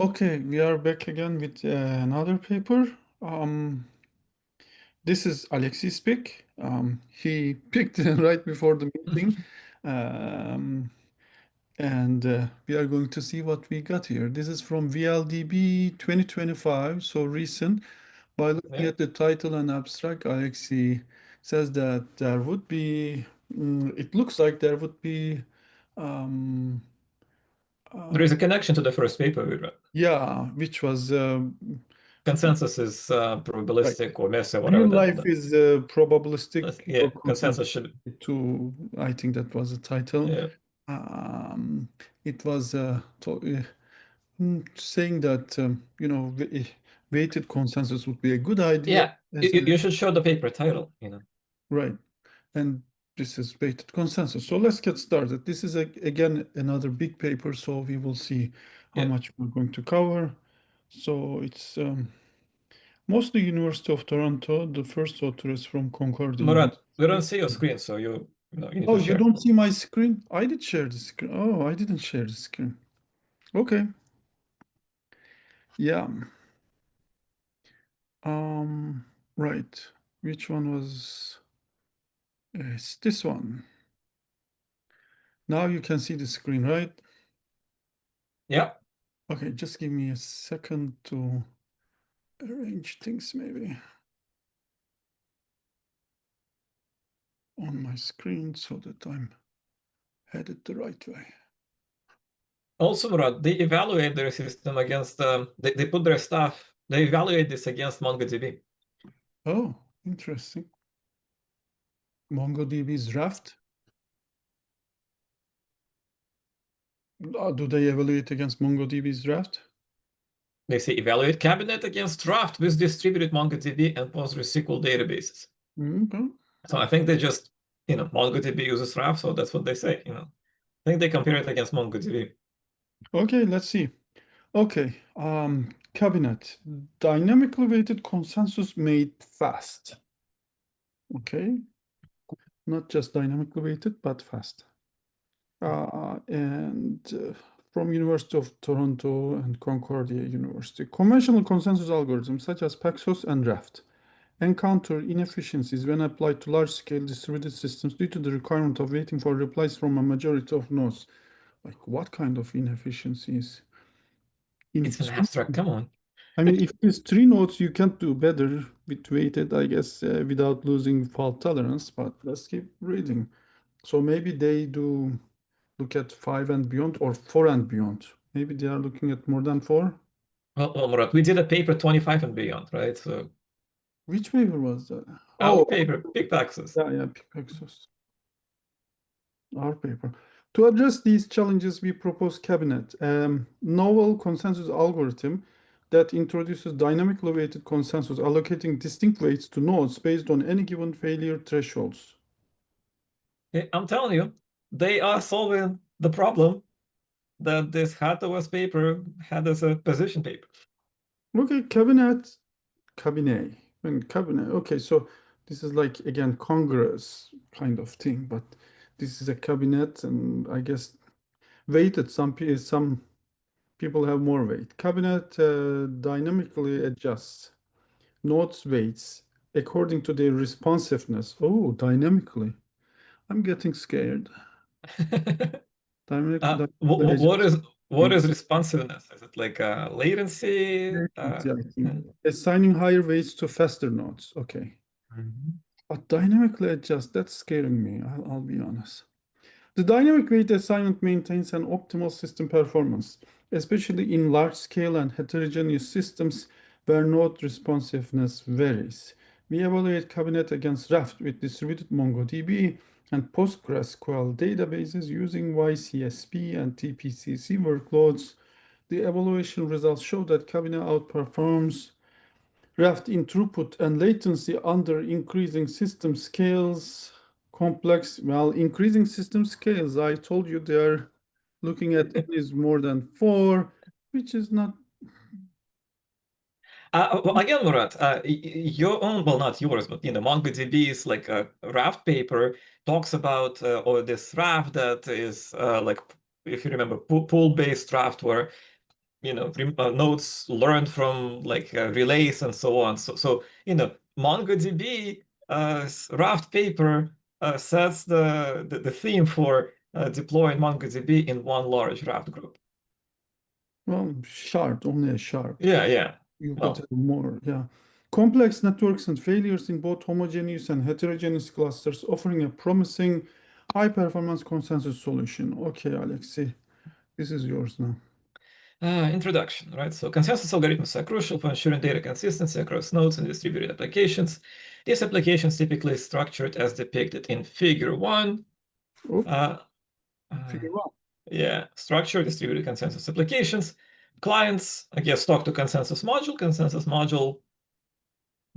Okay, we are back again with another paper. This is Aleksey speak. He picked right before the meeting, um, and we are going to see what we got here. This is from VLDB 2025, so recent. By looking Yeah. at the title and abstract, Aleksey says that there would be, it looks like there would be, um, There is a connection to the first paper we read. yeah, which was Consensus is right. probabilistic or messy, whatever Real that. life is probabilistic Yeah, or consensus should. to, I think that was the title. Yeah. Um, it was saying that, weighted consensus would be a good idea Yeah. as You, a, you should show the paper title. right. And this is weighted consensus. So let's get started. This is again another big paper, so we will see how Yeah. much we're going to cover. So it's mostly University of Toronto. The first author is from Concordia Murat, we don't University. see your screen, so you need Oh, to you share. don't see my screen? I did share the screen. Oh, I didn't share the screen. Okay. Yeah. Um, right. Which one was it's this one. Now you can see the screen, right? Yeah. Okay, just give me a second to arrange things maybe on my screen so that I'm headed the right way. Also, Murat, they evaluate their system against they put their stuff, they evaluate this against MongoDB. Oh, interesting. MongoDB's Raft. Do they evaluate against MongoDB's Raft? They say evaluate cabinet against Raft with distributed MongoDB and PostgreSQL databases. Okay. So I think they just, MongoDB uses Raft, so that's what they say. I think they compare it against MongoDB. Okay, let's see. Okay, cabinet. Dynamically weighted consensus made fast. Okay, not just dynamically weighted, but fast. And from University of Toronto and Concordia University. Conventional consensus algorithms such as Paxos and Raft encounter inefficiencies when applied to large-scale distributed systems due to the requirement of waiting for replies from a majority of nodes. Like what kind of inefficiencies? In It's an abstract, come on. I mean, if it's three nodes, you can't do better with weighted, I guess, without losing fault tolerance. But let's keep reading. So maybe they do look at five and beyond or four and beyond. Maybe they are looking at more than four. Well, Murat, we did a paper 25 and beyond, right? So Which paper was that? our Oh, paper, big taxes. yeah, Pixos, our paper. To address these challenges, we propose Cabinet, novel consensus algorithm that introduces dynamically weighted consensus, allocating distinct weights to nodes based on any given failure thresholds. I'm telling you, they are solving the problem that this HatOS paper had as a position paper. Okay, cabinet, and cabinet. Okay, so this is like again Congress kind of thing, but this is a cabinet, and I guess weighted. Some people have more weight. Cabinet dynamically adjusts nodes weights according to their responsiveness. Oh, dynamically. I'm getting scared. Dynamically What adjusts. is what is responsiveness? Is it like latency? Yeah, I think assigning higher weights to faster nodes. Okay. Mhm. But dynamically adjust, that's scaring me, I'll be honest. The dynamic weight assignment maintains an optimal system performance, especially in large-scale and heterogeneous systems where node responsiveness varies. We evaluate Cabinet against Raft with distributed MongoDB and PostgreSQL databases using YCSP and TPCC workloads. The evaluation results show that Cabinet outperforms Raft in throughput and latency under increasing system scales. Increasing system scales, I told you they're looking at is more than four, which is not. Well, again, Murat, your own, well, not yours, but MongoDB's like a Raft paper talks about or this Raft that is like, if you remember, pool-based Raft where nodes learned from like relays and so on. So MongoDB Raft paper sets the theme for deploying MongoDB in one large Raft group. Well, shard, only a shard. Yeah, yeah. You could Well, have more, yeah. Complex networks and failures in both homogeneous and heterogeneous clusters, offering a promising high-performance consensus solution. Okay, Alexei, this is yours now. Introduction, right? So consensus algorithms are crucial for ensuring data consistency across nodes and distributed applications. These applications typically structured as depicted in Figure 1. Oh, Uh, figure one. yeah, structured distributed consensus applications. Clients, I guess, talk to consensus module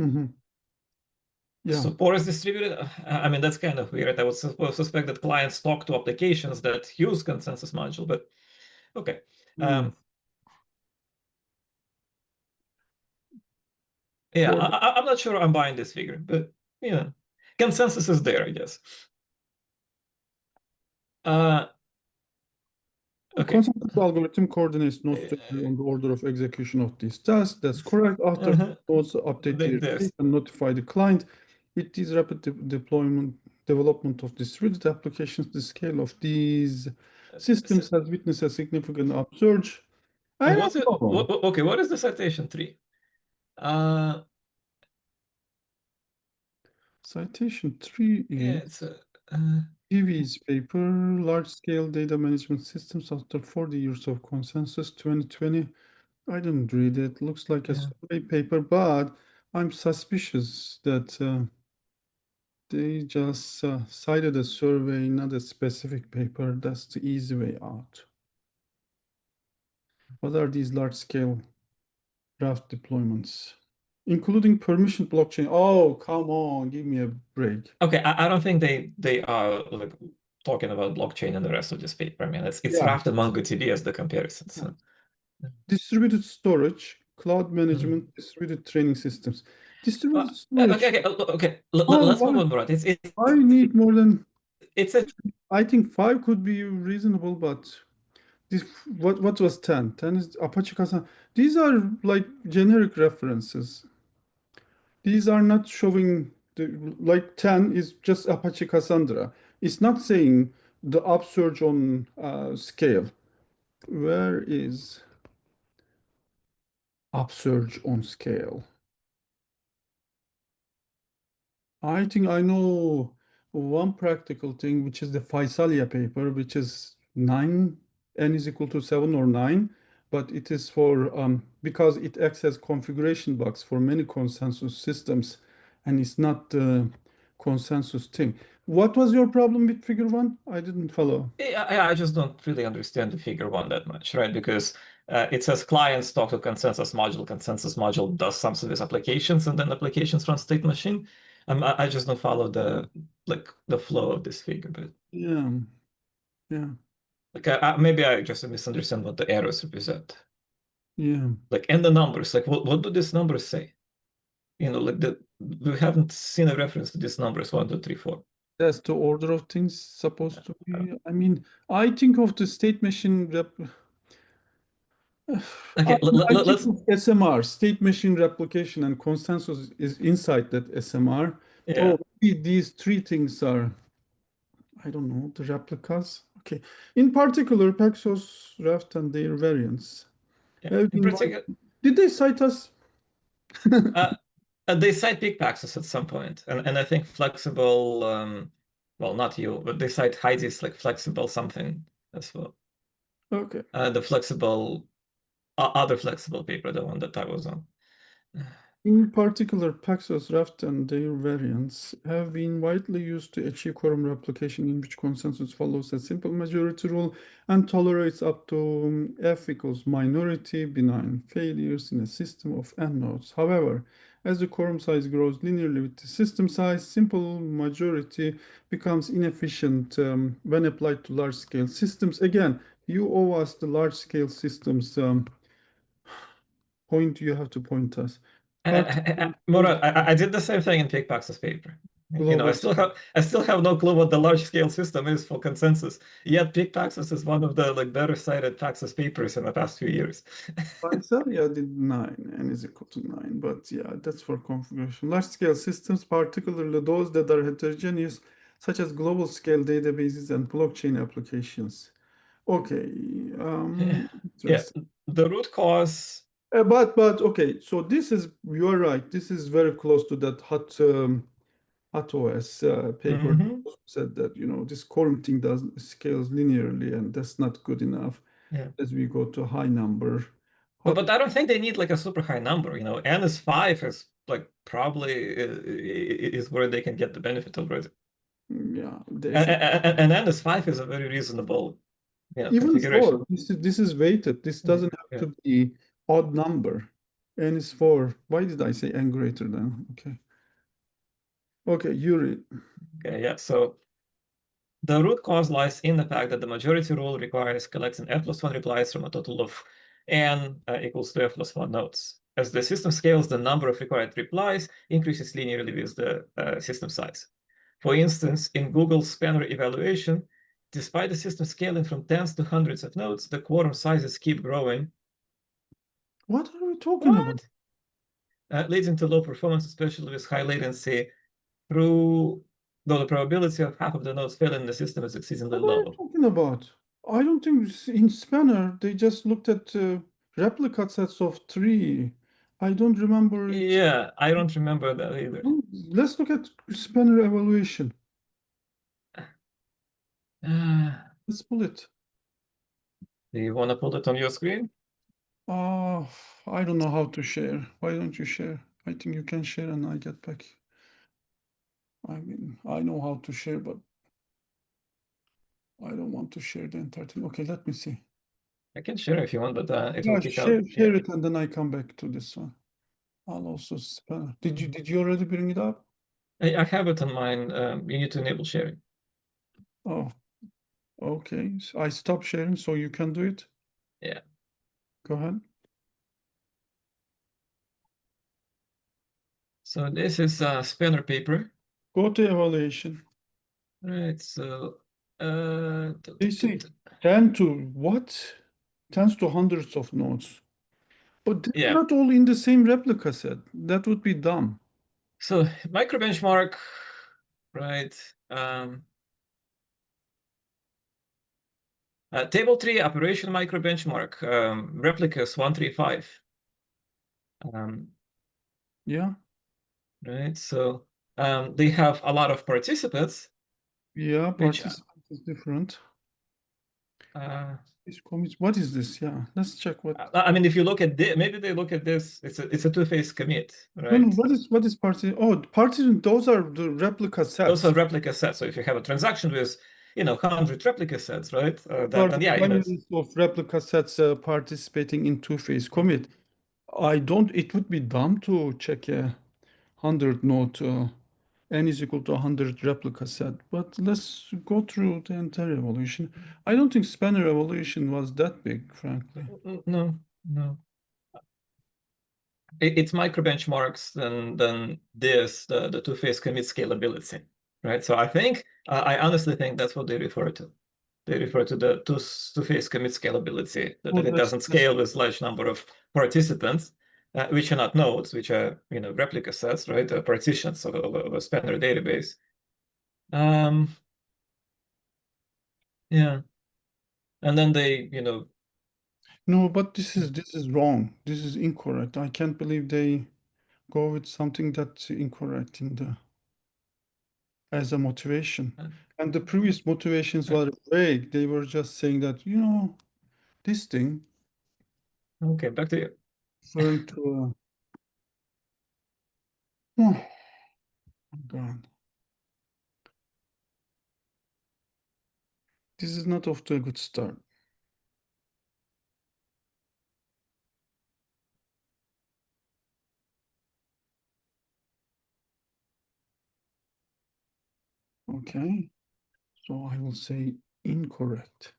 Mm-hmm. Yeah. supports distributed. I mean, that's kind of weird. I would suspect that clients talk to applications that use consensus module, but okay. Mm. Yeah, For I'm not sure I'm buying this figure, but yeah, consensus is there, I guess. Uh, A okay. consensus algorithm coordinates nodes together on the order of execution of these tasks. That's correct. After Uh-huh. nodes update their Like state this. and notify the client, with this rapid deployment development of distributed applications, the scale of these So systems has witnessed a significant upsurge. I don't what's it? know. Okay, what is the citation tree? Uh, Citation 3 yeah, is it's TV's paper, Large-Scale Data Management Systems After 40 Years of Consensus, 2020. I didn't read it. Looks like a yeah. survey paper, but I'm suspicious that they just cited a survey, not a specific paper. That's the easy way out. What are these large-scale draft deployments? Including permission blockchain. Oh, come on, give me a break. Okay, I don't think they are like talking about blockchain and the rest of this paper. I mean, it's Yeah. Raft and MongoDB as the comparison. So. Distributed storage, cloud Mhm. management, distributed training systems. Uh, Distributed okay, storage. okay, okay. Oh, Let's move why? on, Murat. I need more than, It's a I think five could be reasonable, but this, what was 10? 10 is Apache Cassandra. These are like generic references. These are not showing like 10 is just Apache Cassandra. It's not saying the upsurge on scale. Where is upsurge on scale? I think I know one practical thing, which is the Faisalia paper, which is 9, n is equal to 7 or 9, but it is for because it acts as configuration box for many consensus systems, and it's not the consensus thing. What was your problem with figure one? I didn't follow. I just don't really understand the figure one that much, right? Because it says clients talk to consensus module does some of these applications, and then applications run state machine. I just don't follow the flow of this figure, but Yeah, yeah, like maybe I just misunderstand what the arrows represent. yeah. Like and the numbers, like what do these numbers say? Like we haven't seen a reference to these numbers, 1, 2, 3, 4. That's the order of things supposed to be. I mean, I think of the state machine rep. I Okay, I think let's of SMR, state machine replication, and consensus is inside that SMR. yeah, Oh, maybe these three things are, I don't know, the replicas. Okay. In particular, Paxos, Raft, and their variants yeah. have In been particular, Did they cite us? uh, they cite big paxes at some point, and I think flexible. Well, not you, but they cite Heidi's like flexible something as well. Okay. The flexible, other flexible paper, the one that I was on. In particular, Paxos, Raft, and their variants have been widely used to achieve quorum replication in which consensus follows a simple majority rule and tolerates up to F equals minority benign failures in a system of n nodes. However, as the quorum size grows linearly with the system size, simple majority becomes inefficient when applied to large-scale systems. Again, you owe us the large-scale systems point you have to point us. Particularly Murat, I did the same thing in Big Pax's paper. You know, I global. still have no clue what the large scale system is for consensus. Yet Big Paxos is one of the better cited Paxos papers in the past few years. Yeah, did 9, n is equal to 9, but yeah, that's for configuration. Large-scale systems, particularly those that are heterogeneous, such as global-scale databases and blockchain applications. Okay, Yeah, interesting. the root cause. But okay, so this is, you're right. This is very close to that hot OS paper Mhm. said that, this quorum thing does scales linearly, and that's not good enough Yeah. as we go to high number. But I don't think they need like a super high number. You know, n is 5 is like probably is where they can get the benefit already. Yeah, they should. And n is 5 is a very reasonable, Even configuration. 4. This is weighted. This Yeah. doesn't have Yeah. to be odd number. N is 4. Why did I say n greater than? Okay. Okay, you read. Okay, yeah. So the root cause lies in the fact that the majority rule requires collecting f plus 1 replies from a total of n equals to f plus 1 nodes. As the system scales, the number of required replies increases linearly with the system size. For instance, in Google's spanner evaluation, despite the system scaling from tens to hundreds of nodes, the quorum sizes keep growing. What are we talking about? What? Leading to low performance, especially with high latency, through though the probability of half of the nodes failing in the system is exceedingly What are you low. talking about? I don't think in Spanner they just looked at replica sets of 3. I don't remember it. Yeah, I don't remember that either. Let's look at Spanner evaluation. Uh, Let's pull it. do you want to pull it on your screen? Uh, I don't know how to share. Why don't you share? I think you can share and I get back. I mean, I know how to share, but I don't want to share the entire thing. Okay, let me see. I can share if you want, but it will Yeah, kick out. Yeah, share it and then I come back to this one. I'll also spell. Did you already bring it up? I have it on mine. You need to enable sharing. Oh, okay. So I stop sharing so you can do it. Yeah. Go ahead. So this is a spanner paper. Go to evaluation. Right. So They say 10 to what? Tens to hundreds of nodes. But they're yeah. not all in the same replica set. That would be dumb. So micro benchmark, right? Table 3 operation micro benchmark, replicas 135. Yeah. Right? So they have a lot of participants, Yeah, which participant is different. uh, What is this? Yeah, let's check what. I mean, if you look at this, maybe they look at this. It's a two-phase commit, No, right? what is party? Oh, party. Those are the replica Those are sets. replica sets. So if you have a transaction with 100 replica sets, right? What are Then the yeah, binaries of replica sets participating in two-phase commit? I don't. It would be dumb to check a 100 node n is equal to 100 replica set. But let's go through the entire evolution. I don't think spanner evolution was that big, frankly. no, no. It's micro benchmarks than this the two-phase commit scalability, right? So I honestly think that's what they refer to. They refer to the two-phase commit scalability, that Oh, it doesn't that's scale with large number of participants, which are not nodes, which are replica sets, right? Partitions of a spanner database. Yeah, and then they no, but this is wrong. This is incorrect. I can't believe they go with something that's incorrect in the as a motivation. uh, And the previous motivations uh, were vague. They were just saying that, this thing, okay, back to you. referring to oh, God, this is not off to a good start. Okay, so I will say incorrect.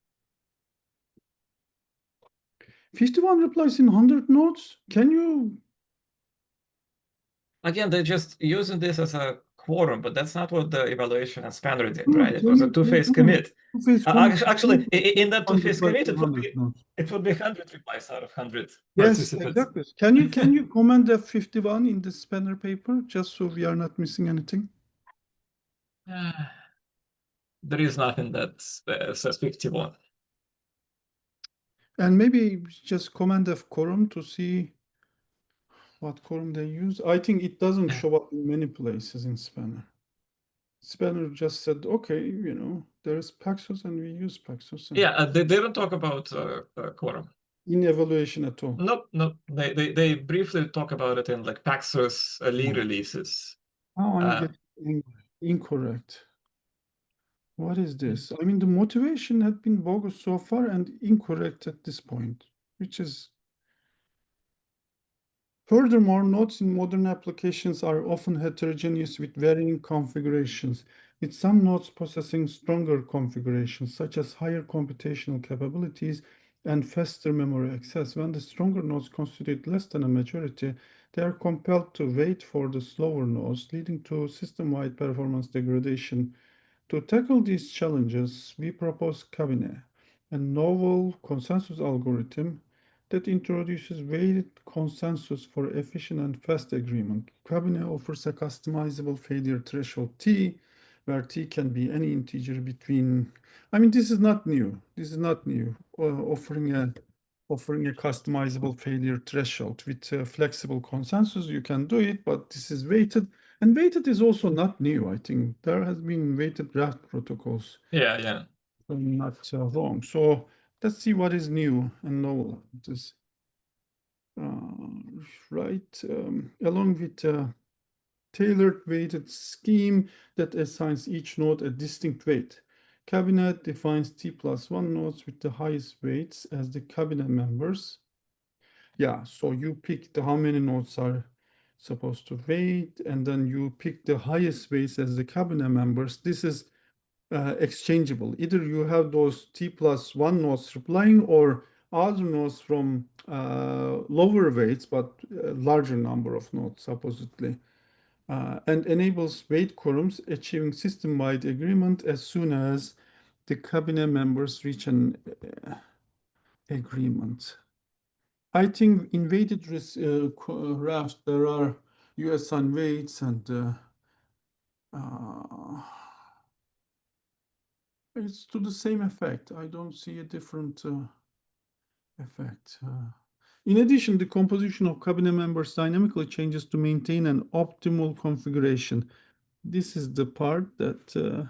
51 replies in 100 nodes? Can you? Again, they're just using this as a quorum, but that's not what the evaluation and spanner did, No, right? It was a two-phase no. commit. Two-phase commit. Actually, in that 100 two-phase by commit, 200 nodes. it would be 100 replies out of 100 Yes, participants. exactly. Can you comment F51 in the spanner paper just so we are not missing anything? There is nothing that says 51. And maybe just comment F quorum to see what quorum they use. I think it doesn't show up in many places in spanner. Spanner just said, okay, there is Paxos and we use Paxos Yeah, they don't talk about quorum. in evaluation at all. Nope, nope. They briefly talk about it in like Paxos Lee No. releases. Now I'm Uh, getting incorrect. What is this? I mean, the motivation had been bogus so far and incorrect at this point, which is furthermore, nodes in modern applications are often heterogeneous with varying configurations, with some nodes possessing stronger configurations, such as higher computational capabilities and faster memory access. When the stronger nodes constitute less than a majority, they are compelled to wait for the slower nodes, leading to system-wide performance degradation. To tackle these challenges, we propose Cabinet, a novel consensus algorithm that introduces weighted consensus for efficient and fast agreement. Cabinet offers a customizable failure threshold T, where T can be any integer between. I mean, this is not new. This is not new. Offering a customizable failure threshold with flexible consensus, you can do it, but this is weighted. And weighted is also not new. I think there has been weighted draft protocols. yeah. I'm not wrong. So let's see what is new and novel. This, right, along with a tailored weighted scheme that assigns each node a distinct weight. Cabinet defines T plus 1 nodes with the highest weights as the cabinet members. Yeah, so you pick how many nodes are supposed to wait, and then you pick the highest weights as the cabinet members. This is exchangeable. Either you have those T plus 1 nodes replying or other nodes from lower weights, but a larger number of nodes, supposedly. And enables wait quorums, achieving system-wide agreement as soon as the cabinet members reach an agreement. I think in weighted raft, there are USN weights and it's to the same effect. I don't see a different effect. In addition, the composition of cabinet members dynamically changes to maintain an optimal configuration. This is the part that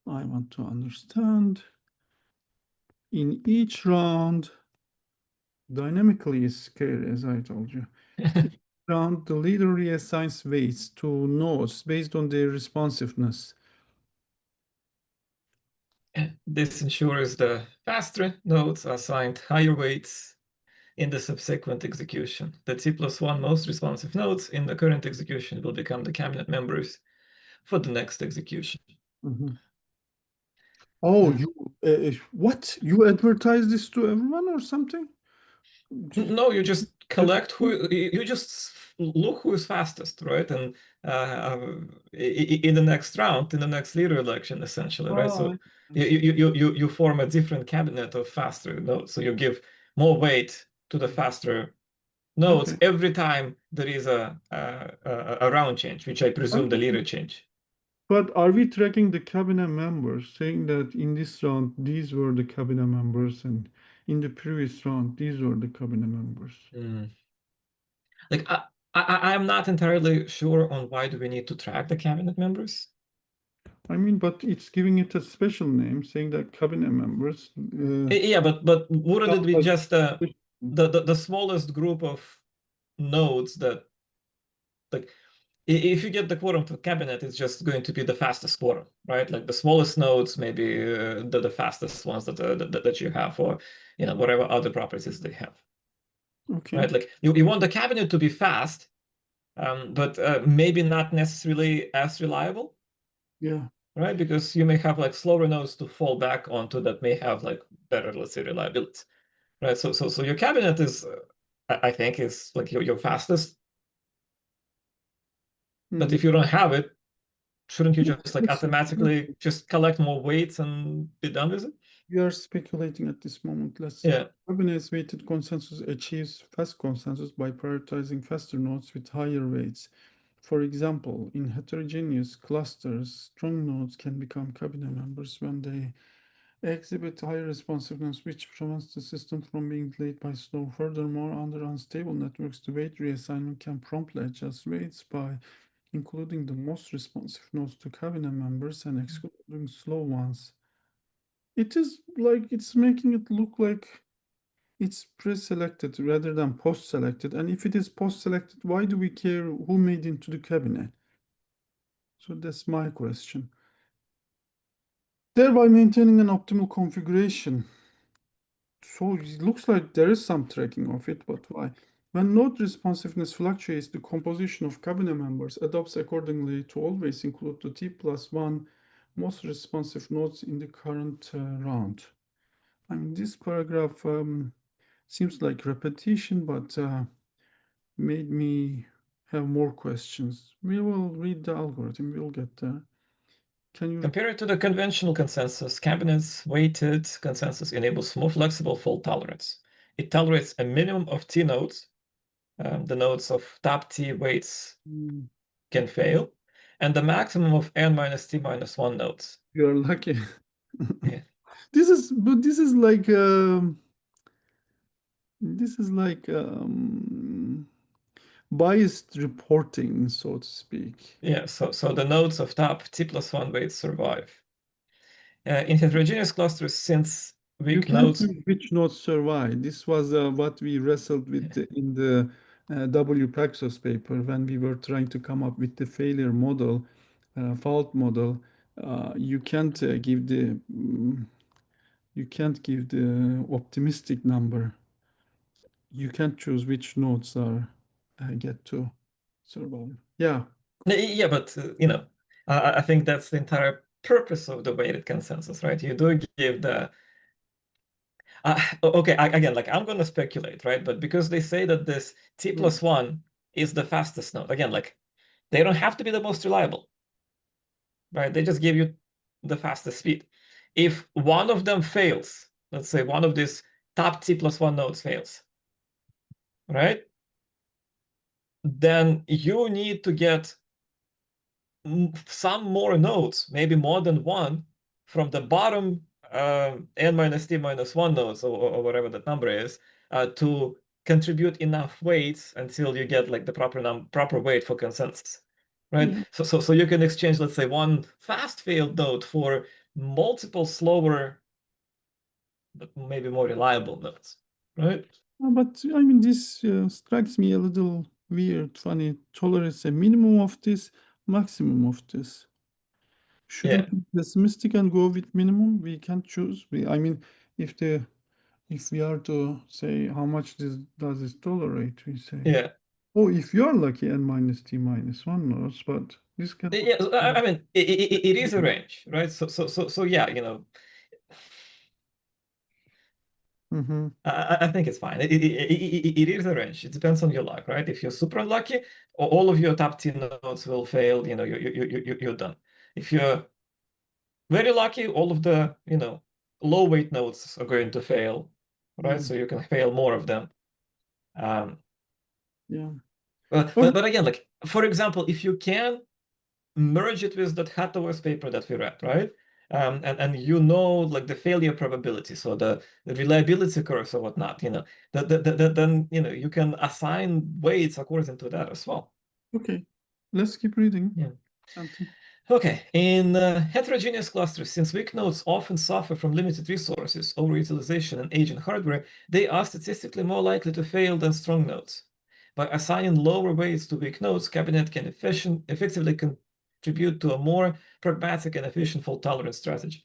I want to understand. In each round, dynamically is scary, as I told you. Each round, the leader reassigns weights to nodes based on their responsiveness. This ensures the faster nodes are assigned higher weights in the subsequent execution. The T plus 1 most responsive nodes in the current execution will become the cabinet members for the next execution. Mhm. Oh, what? You advertise this to everyone or something? No, you just collect you just look who is fastest, right? And in the next round, in the next leader election, essentially, right? Oh, So I see. you form a different cabinet of faster nodes. So you give more weight to the faster nodes Okay. every time there is a round change, which I presume the leader change. But are we tracking the cabinet members, saying that in this round, these were the cabinet members, and in the previous round, these were the cabinet members? Mm. Like I'm not entirely sure on why do we need to track the cabinet members. I mean, but it's giving it a special name, saying that cabinet members. Yeah, but wouldn't it Sounds be like just the smallest group of nodes that like if you get the quorum for cabinet, it's just going to be the fastest quorum, right? Like the smallest nodes, maybe the fastest ones that you have, or whatever other properties they have, okay. right? Like you want the cabinet to be fast, but maybe not necessarily as reliable, Yeah. right? Because you may have like slower nodes to fall back onto that may have like better, let's say, reliability. Right. So your cabinet is, I think, is like your fastest. But if you don't have it, shouldn't you just like Let's- automatically just collect more weights and be done with it? We are speculating at this moment. Let's see. Yeah. Fibonacci weighted consensus achieves fast consensus by prioritizing faster nodes with higher weights. For example, in heterogeneous clusters, strong nodes can become cabinet members when they exhibit high responsiveness, which prevents the system from being delayed by slow. Furthermore, under unstable networks, the weight reassignment can promptly adjust weights by including the most responsive nodes to cabinet members and excluding slow ones. It is like it's making it look like it's pre-selected rather than post-selected. And if it is post-selected, why do we care who made into the cabinet? So that's my question. Thereby maintaining an optimal configuration. So it looks like there is some tracking of it, but why? When node responsiveness fluctuates, the composition of cabinet members adapts accordingly to always include the T plus one most responsive nodes in the current round. I mean, this paragraph seems like repetition, but made me have more questions. We will read the algorithm, we'll get there. Can you? Compared to the conventional consensus, cabinet's weighted consensus enables more flexible fault tolerance. It tolerates a minimum of T nodes. The nodes of top T weights Mm, can fail, and the maximum of n minus T minus 1 nodes. You're lucky. Yeah. But this is like biased reporting, so to speak. Yeah, so the nodes of top T plus 1 weights survive. In heterogeneous clusters, since You weak can't nodes, choose which nodes survive. This was what we wrestled with in the W. Paxos paper when we were trying to come up with the failure model, fault model. You can't give the you can't give the optimistic number. You can't choose which nodes are get to survive. Yeah. yeah, but I think that's the entire purpose of the weighted consensus, right? You do give the okay, again, like I'm going to speculate, right? But because they say that this T Mm, plus 1 is the fastest node, again, like they don't have to be the most reliable, right? They just give you the fastest speed. If one of them fails, let's say one of these top T plus 1 nodes fails, right? Then you need to get some more nodes, maybe more than one, from the bottom n minus t minus 1 nodes, or whatever that number is, to contribute enough weights until you get like the proper weight for consensus, right? yeah. So you can exchange, let's say, one fast failed node for multiple slower, but maybe more reliable nodes, right? But I mean, this strikes me a little weird, funny. Tolerance a minimum of this, maximum of this. Yeah. Shouldn't be pessimistic and go with minimum? We can't choose. I mean, if the if we are to say how much this does this tolerate, we say, Yeah. oh, if you are lucky, n minus t minus one knows, but this can. Yeah, I mean, it is a range, right? So yeah, Mm-hmm. I think it's fine. It is a range. It depends on your luck, right? If you're super unlucky, all of your top 10 nodes will fail. You're done. If you're very lucky, all of the low weight nodes are going to fail, right? Mm, So you can fail more of them. Um, yeah. but, Okay. but but again, like for example, if you can merge it with that Hathaway's paper that we read, right? And like the failure probability, so the reliability curves or whatnot, then you can assign weights according to that as well. Okay. Let's keep reading. Yeah. Something. Okay, in heterogeneous clusters, since weak nodes often suffer from limited resources, overutilization, and aging hardware, they are statistically more likely to fail than strong nodes. By assigning lower weights to weak nodes, cabinet can effectively contribute to a more pragmatic and efficient fault tolerance strategy.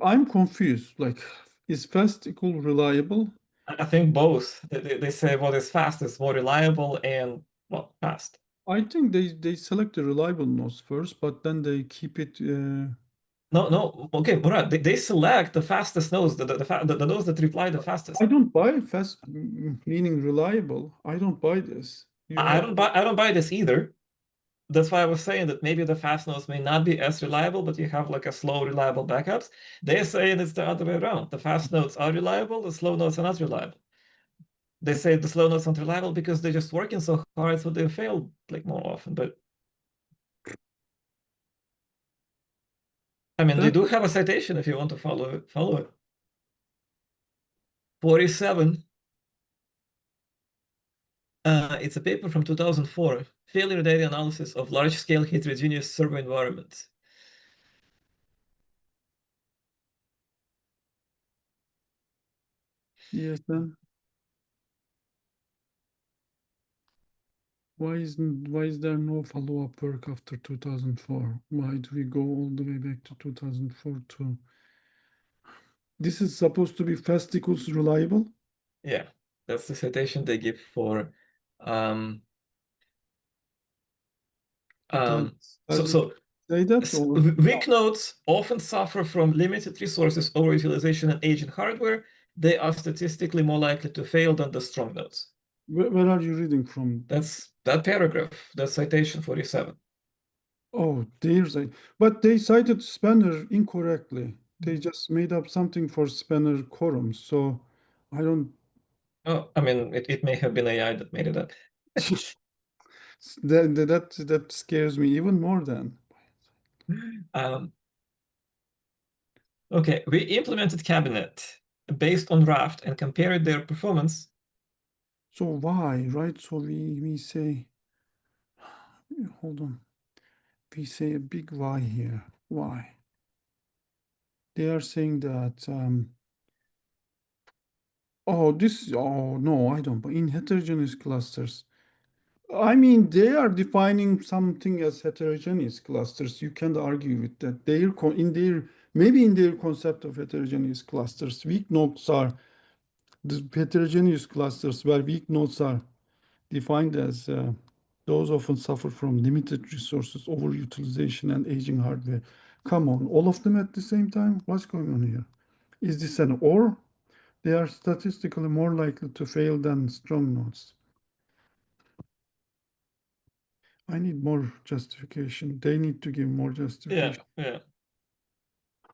I'm confused. Like, is fast equal reliable? I think both. They say what is fast is more reliable and, well, fast. I think they select the reliable nodes first, but then they keep it. No, no. Okay, Murat, they select the fastest nodes, the nodes that reply the I fastest. don't buy fast, meaning reliable. I don't buy this. You I have. don't buy this either. that's why I was saying that maybe the fast nodes may not be as reliable, but you have like a slow, reliable backups. They're saying it's the other way around. The fast nodes are reliable, the slow nodes are not reliable. They say the slow nodes aren't reliable because they're just working so hard, so they fail like more often. But I mean, they That do have a citation if you want to follow it. 47. It's a paper from 2004, failure data analysis of large-scale heterogeneous server environments. yes, then why is there no follow-up work after 2004? Why do we go all the way back to 2004 to this is supposed to be fast equals reliable? Yeah, that's the citation they give for um Does it so say that or weak nodes often suffer from limited resources, overutilization, and aging hardware. They are statistically more likely to fail than the strong nodes. where are you reading from? That's that paragraph, that's citation 47. Oh, there's a but they cited Spanner incorrectly. They just made up something for Spanner quorums. So I don't Oh, I mean, it may have been AI that made it up. that scares me even more than. Um, okay, we implemented Cabinet based on Raft and compared their performance. So why, right? So we say hold on. We say a big why here. Why? They are saying that oh no, I don't. But in heterogeneous clusters. I mean, they are defining something as heterogeneous clusters. You can't argue with that. In their maybe in their concept of heterogeneous clusters, weak nodes are the heterogeneous clusters where weak nodes are defined as those often suffer from limited resources, overutilization, and aging hardware. Come on, all of them at the same time? What's going on here? Is this an or? They are statistically more likely to fail than strong nodes. I need more justification. They need to give more Yeah, justification. yeah.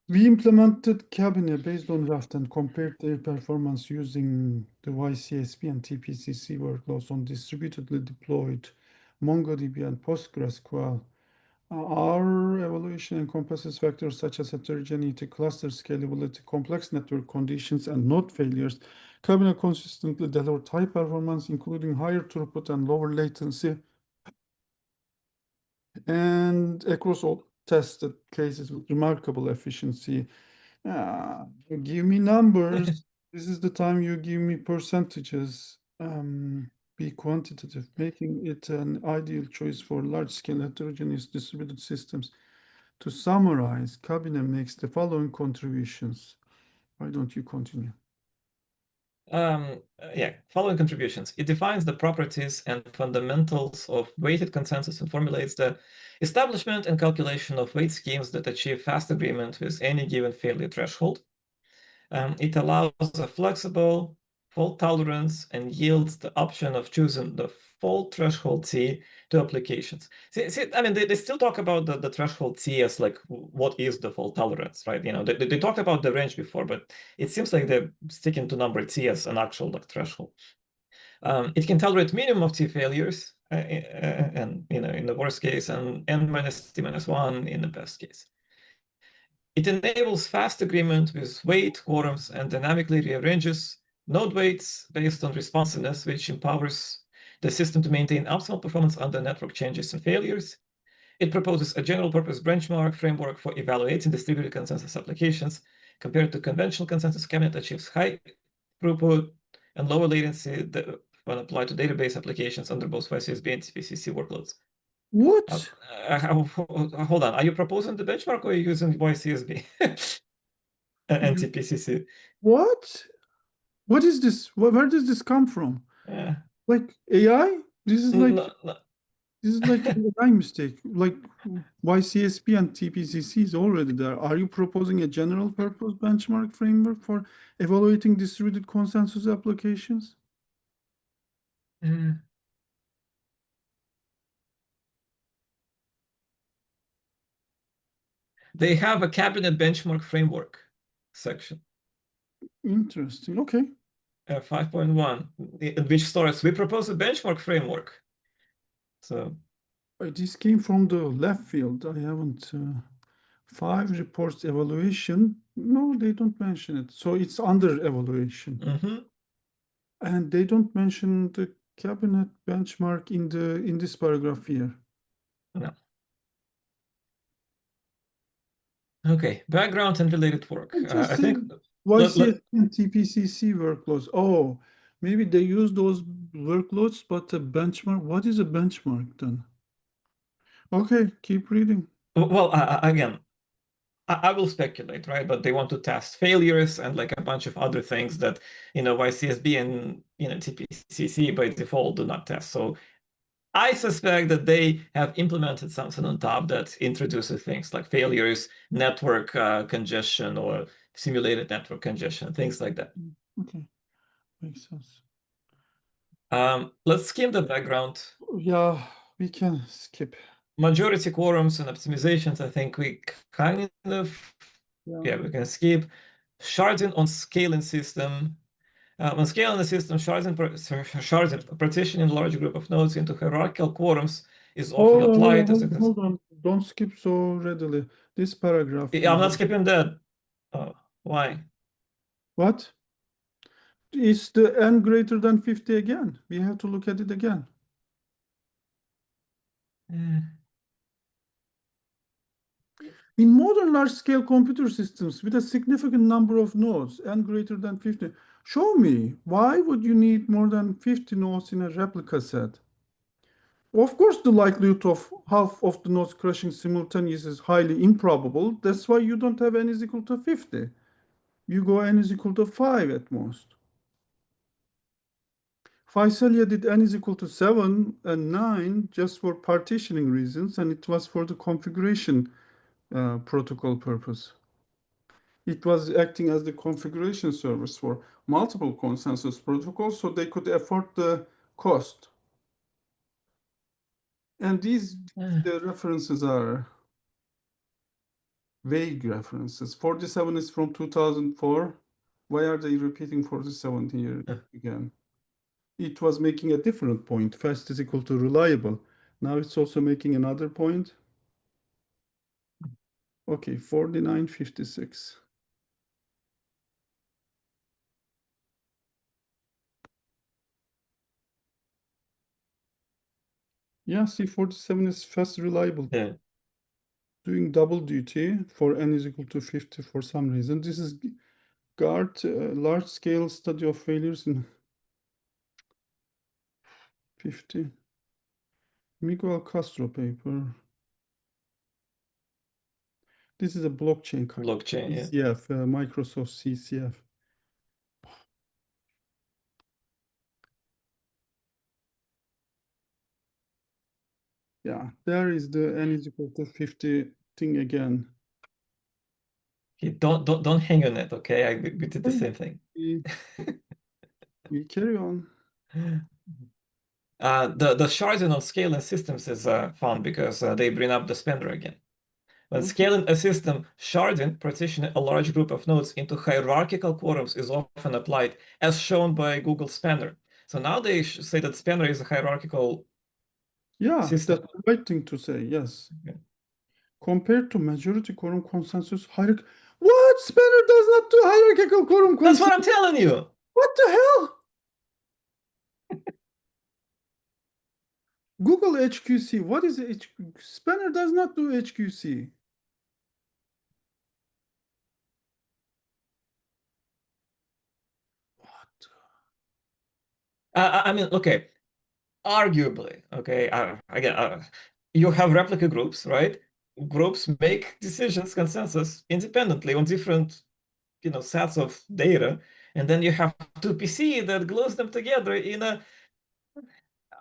We implemented Cabinet based on Raft and compared their performance using the YCSP and TPCC workloads on distributedly deployed MongoDB and PostgreSQL. Our evaluation encompasses factors such as heterogeneity, cluster scalability, complex network conditions, and node failures. Cabinet consistently delivered high performance, including higher throughput and lower latency, and across all tested cases with remarkable efficiency. Give me numbers. This is the time you give me percentages. Be quantitative, making it an ideal choice for large-scale heterogeneous distributed systems. To summarize, Cabinet makes the following contributions. Why don't you continue? Yeah, following contributions. It defines the properties and fundamentals of weighted consensus and formulates the establishment and calculation of weight schemes that achieve fast agreement with any given failure threshold. It allows a flexible fault tolerance and yields the option of choosing the fault threshold T to applications. I mean, they still talk about the threshold T as like what is the fault tolerance, right? You know, they talked about the range before, but it seems like they're sticking to number T as an actual like threshold. It can tolerate minimum of T failures, and you know, in the worst case, and n minus T minus one in the best case. It enables fast agreement with weight, quorums, and dynamically rearranges node weights based on responsiveness, which empowers the system to maintain optimal performance under network changes and failures. It proposes a general-purpose benchmark framework for evaluating distributed consensus applications. Compared to conventional consensus, Cabinet achieves high throughput and lower latency when applied to database applications under both YCSB and TPCC workloads. What? Hold on. Are you proposing the benchmark or are you using YCSB and TPCC? What? What is this? Where does this come from? Yeah. Like AI? This is like No, no. This is like a design mistake. Like YCSP and TPCC is already there. Are you proposing a general purpose benchmark framework for evaluating distributed consensus applications? Mm. They have a cabinet benchmark framework section, Interesting. Okay. 5.1, in which stores we propose a benchmark framework. So This came from the left field. I haven't. 5 reports evaluation. No, they don't mention it. So it's under evaluation. mhm. And they don't mention the cabinet benchmark in this paragraph here. No. Okay, background and related work. Just I say think YCS and TPCC workloads. Oh, maybe they use those workloads, but the benchmark, what is a benchmark then? Okay, keep reading. well, again, I will speculate, right? But they want to test failures and like a bunch of other things that, YCSB and, TPCC by default do not test. So I suspect that they have implemented something on top that introduces things like failures, network congestion, or simulated network congestion, things like that. Okay, makes sense. Let's skim the background. Yeah, we can skip. Majority quorums and optimizations, I think we kind of, Yeah. we can skip. Sharding on scaling system. On scaling the system, sharding, partitioning a large group of nodes into hierarchical quorums is often applied as a Hold on. Don't skip so readily. This paragraph I'm not here. skipping that. Oh, why? What? Is the n greater than 50 again? We have to look at it again. Eh, In modern large-scale computer systems with a significant number of nodes, n greater than 50, show me, why would you need more than 50 nodes in a replica set? Of course, the likelihood of half of the nodes crashing simultaneously is highly improbable. That's why you don't have n is equal to 50. You go n is equal to 5 at most. Faisalia did n is equal to 7 and 9 just for partitioning reasons, and it was for the configuration protocol purpose. It was acting as the configuration service for multiple consensus protocols, so they could afford the cost. And the references are vague references. 47 is from 2004. Why are they repeating 47 here again? It was making a different point. Fast is equal to reliable. Now it's also making another point. Okay, 4956. Yeah, C47 is fast reliable. Yeah. Doing double duty for n is equal to 50 for some reason. This is GART, large-scale study of failures in 50. Miguel Castro paper. This is a blockchain Blockchain, yeah. CCF, Microsoft CCF. Yeah, there is the n is equal to 50 thing again. Don't hang on it, okay? We did the same thing. We carry on. The sharding on scaling systems is fun because they bring up the spender again. When Okay. scaling a system, sharding, partitioning a large group of nodes into hierarchical quorums is often applied, as shown by Google Spanner. So now they say that Spanner is a hierarchical Yeah, system. that's the right thing to say, yes. Okay. Compared to majority quorum consensus hierarchy. What? Spanner does not do hierarchical quorum That's consensus. what I'm telling you. What the hell? Google HQC. What is Spanner does not do HQC. What? I mean, okay, arguably, okay, again, you have replica groups, right? Groups make decisions, consensus, independently on different, sets of data, and then you have 2PC that glues them together in a.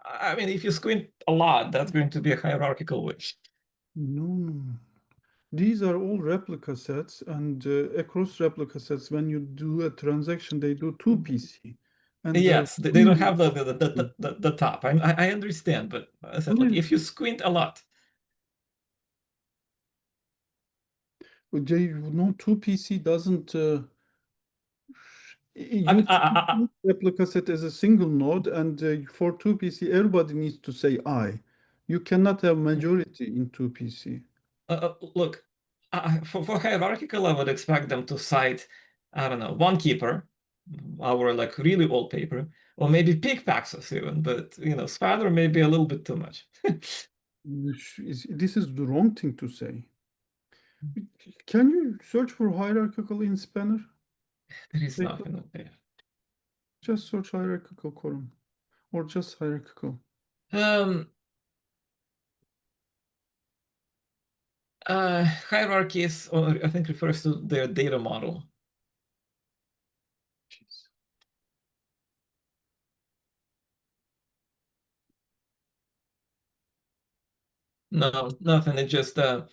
I mean, if you squint a lot, that's going to be a hierarchical way. No. These are all replica sets, and across replica sets, when you do a transaction, they do 2PC. And the Yes, they don't have the top. I understand, but I said, like, if you squint a lot. No, 2PC doesn't. I You mean, treat replica set as a single node, and for 2PC, everybody needs to say I. You cannot have majority in 2PC. look, for hierarchical, I would expect them to cite, I don't know, one keeper, our like really old paper, or maybe peak Paxos even, but Spanner may be a little bit too much. This is the wrong thing to say. Can you search for hierarchical in Spanner? There is Paper? nothing up there. Just search hierarchical quorum or just hierarchical. Um, Hierarchies, or I think refers to their data model. Jeez. No, nothing. It's just the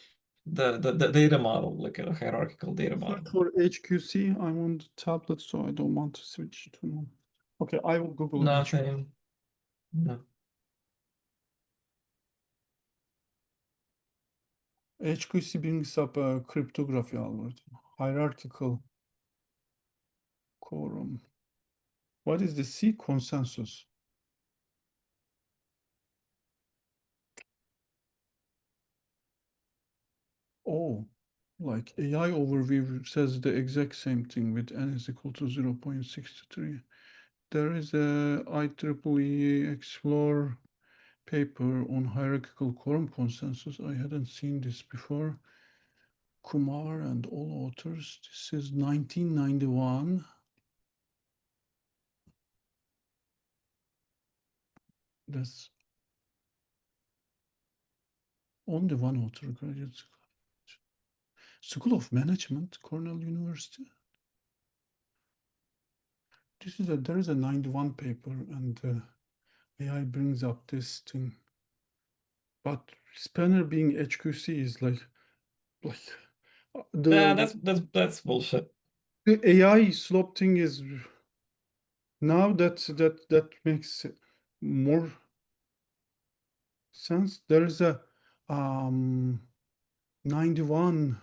data model, like a hierarchical data Search model. for HQC. I'm on the tablet, so I don't want to switch to one. Okay, I will Google HQC. Nothing. No. HQC brings up a cryptography algorithm. Hierarchical quorum. What is the C consensus? Oh, like AI overview says the exact same thing with n is equal to 0.63. There is a IEEE Explore paper on hierarchical quorum consensus. I hadn't seen this before. Kumar and all authors. This is 1991. That's only one author, graduate school. School of Management, Cornell University. There is a 91 paper, and AI brings up this thing. But Spanner being HQC is like Yeah, the that's bullshit. the AI slope thing is now that makes more sense. There is a 91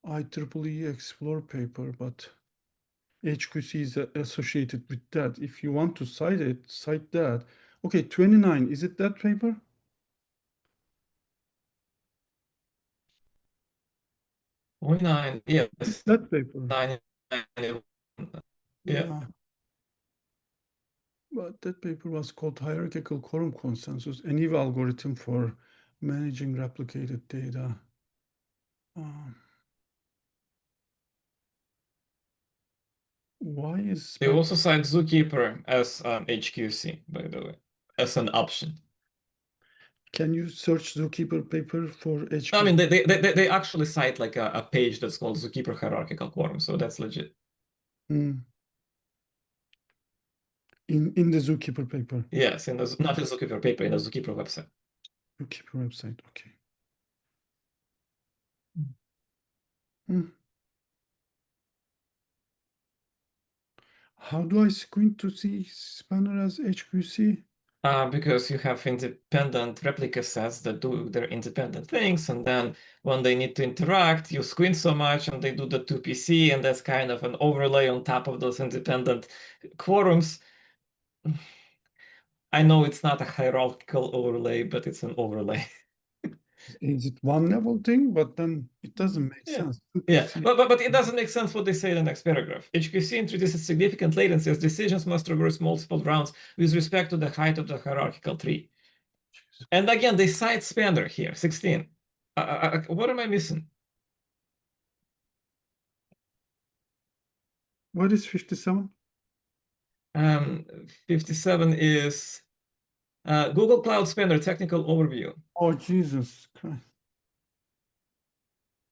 IEEE Explore paper, but HQC is associated with that. If you want to cite it, cite that. Okay, 29, is it that paper? 49, It's yes. that paper. 991. Yeah. Yeah, but that paper was called Hierarchical Quorum Consensus, a new algorithm for managing replicated data. Um, why is They also cite Zookeeper as HQC, by the way, as an option. Can you search Zookeeper paper for I mean, HQC they actually cite like a page that's called Zookeeper Hierarchical Quorum, so that's legit. in the Zookeeper paper? Yes, not in the Zookeeper paper, in the Zookeeper website. Zookeeper website, okay. Hmm. How do I squint to see Spanner as HQC? Because you have independent replica sets that do their independent things, and then when they need to interact, you squint so much and they do the 2PC, and that's kind of an overlay on top of those independent quorums. I know it's not a hierarchical overlay, but it's an overlay. Is it one level thing? But then it doesn't make Yeah. sense. Yeah, 2PC. but it doesn't make sense what they say in the next paragraph. HQC introduces significant latency as decisions must traverse multiple rounds with respect to the height of the hierarchical tree. And again, they cite Spanner here, 16. What am I missing? What is 57? 57 is Google Cloud Spanner technical overview. Oh, Jesus Christ.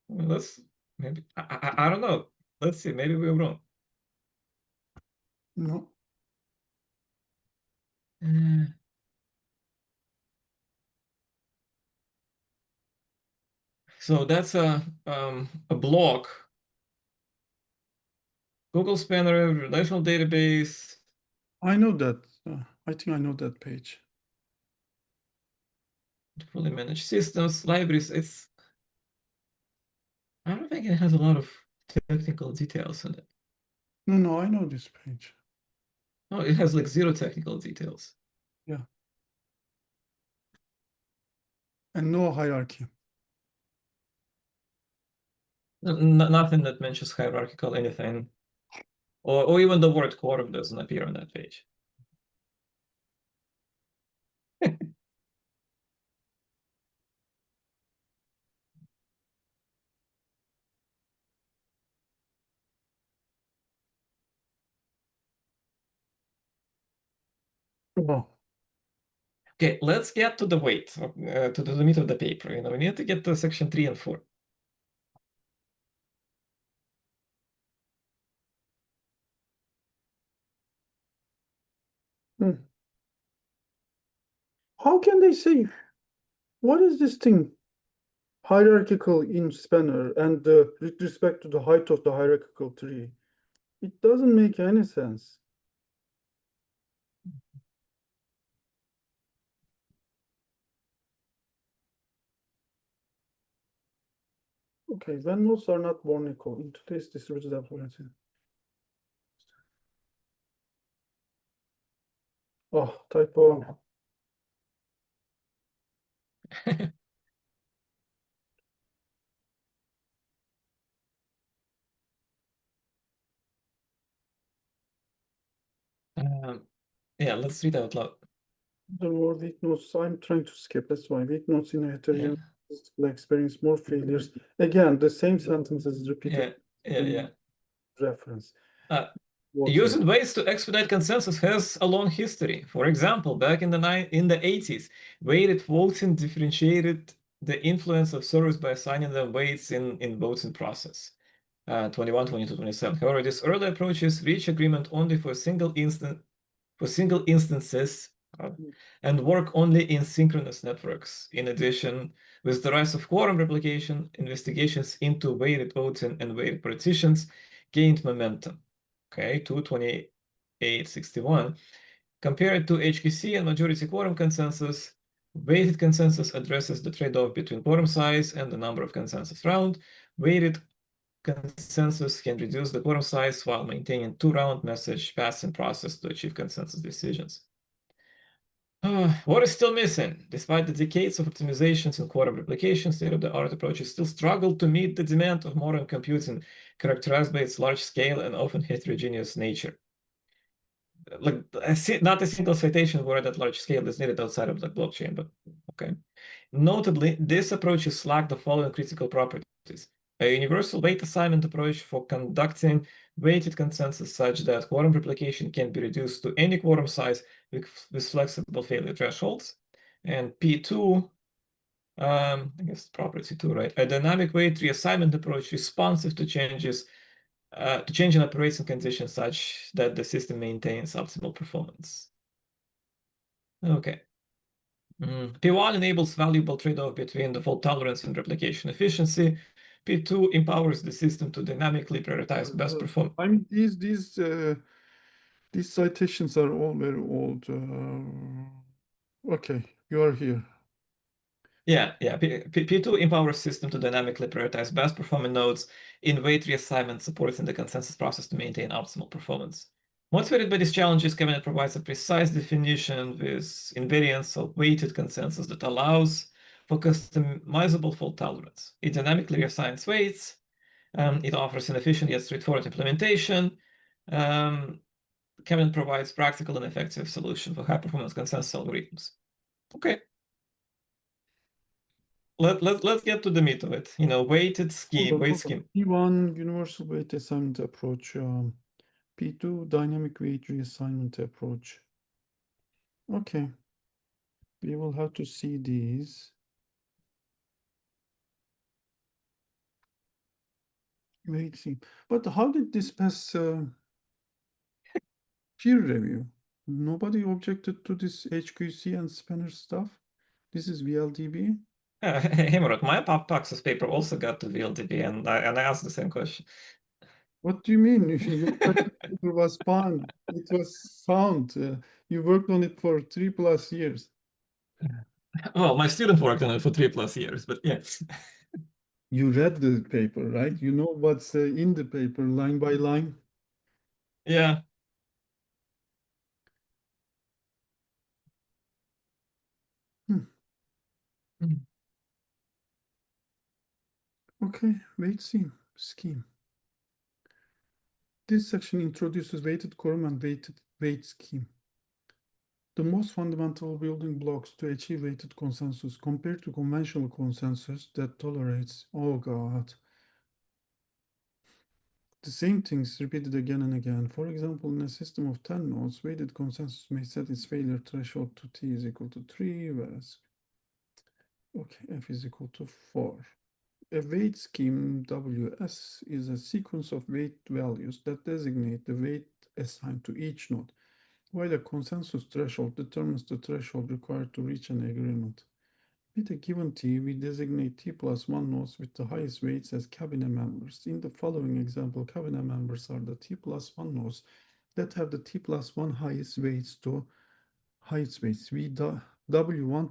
Well, let's maybe I don't know. Let's see. Maybe we're wrong. No. Uh, so that's a block. Google Spanner relational database. I know that. I think I know that page. Fully managed systems, libraries. I don't think it has a lot of technical details in it. No, I know this page. No, it has like zero technical details. Yeah. And no hierarchy. Nothing that mentions hierarchical anything. Or even the word quorum doesn't appear on that page. Oh. Okay, let's get to the weight, to the meat of the paper. We need to get to section 3 and 4. How can they say, what is this thing? Hierarchical in spanner and with respect to the height of the hierarchical tree. It doesn't make any sense. Okay, when nodes are not born equal in today's distributed application. Oh, typo. Yeah, let's read out loud. The more weak nodes, I'm trying to skip. That's why weak nodes in a heterogeneous will experience more failures. Again, the same sentence is repeated. Yeah. Reference. Using weights to expedite consensus has a long history. For example, back in the 80s, weighted voting differentiated the influence of servers by assigning them weights in voting process. 21, 22, 27. However, these early approaches reach agreement only for single instances and work only in synchronous networks. In addition, with the rise of quorum replication, investigations into weighted voting and weighted partitions gained momentum. Okay, 22861. Compared to HQC and majority quorum consensus, weighted consensus addresses the trade-off between quorum size and the number of consensus rounds. Weighted consensus can reduce the quorum size while maintaining two-round message passing process to achieve consensus decisions. What is still missing? Despite the decades of optimizations in quorum replication, state-of-the-art approaches still struggle to meet the demand of modern computing, characterized by its large scale and often heterogeneous nature. Like, not a single citation where that large scale is needed outside of the blockchain, but okay. Notably, this approach lack the following critical properties. A universal weight assignment approach for conducting weighted consensus such that quorum replication can be reduced to any quorum size with flexible failure thresholds. And P2, I guess property 2, right? A dynamic weight reassignment approach responsive to changes to change in operating conditions such that the system maintains optimal performance. Okay. P1 enables valuable trade-off between the fault tolerance and replication efficiency. P2 empowers the system to dynamically prioritize best performance. I mean, these citations are all very old. Okay, you are here. Yeah. P2 empowers system to dynamically prioritize best performing nodes in weight reassignment, supporting the consensus process to maintain optimal performance. Motivated by these challenges, Cabinet provides a precise definition with invariance of weighted consensus that allows for customizable fault tolerance. It dynamically reassigns weights. It offers an efficient yet straightforward implementation. Cabinet provides practical and effective solution for high-performance consensus algorithms. Okay. Let's get to the meat of it. Weighted scheme, weight scheme. P1 universal weight assignment approach. P2 dynamic weight reassignment approach. Okay, we will have to see these. Weight scheme, but how did this pass peer review? Nobody objected to this HQC and spanner stuff. This is VLDB. Hey, Murat, my Paxos paper also got to VLDB, and I asked the same question. What do you mean? Your paper was fun. It was sound. You worked on it for 3+ years. Well, my student worked on it for 3+ years, but yes. You read the paper, right? You know what's in the paper line by line. Yeah. Hmm. Mm. Okay, weight scheme. This section introduces weighted quorum and weight scheme. The most fundamental building blocks to achieve weighted consensus compared to conventional consensus that tolerates, oh God, the same things repeated again and again. For example, in a system of 10 nodes, weighted consensus may set its failure threshold to t is equal to 3, whereas, okay, f is equal to 4. A weight scheme WS is a sequence of weight values that designate the weight assigned to each node, while a consensus threshold determines the threshold required to reach an agreement. With a given T, we designate T plus 1 nodes with the highest weights as cabinet members. In the following example, cabinet members are the T plus 1 nodes that have the T plus 1 highest weights W1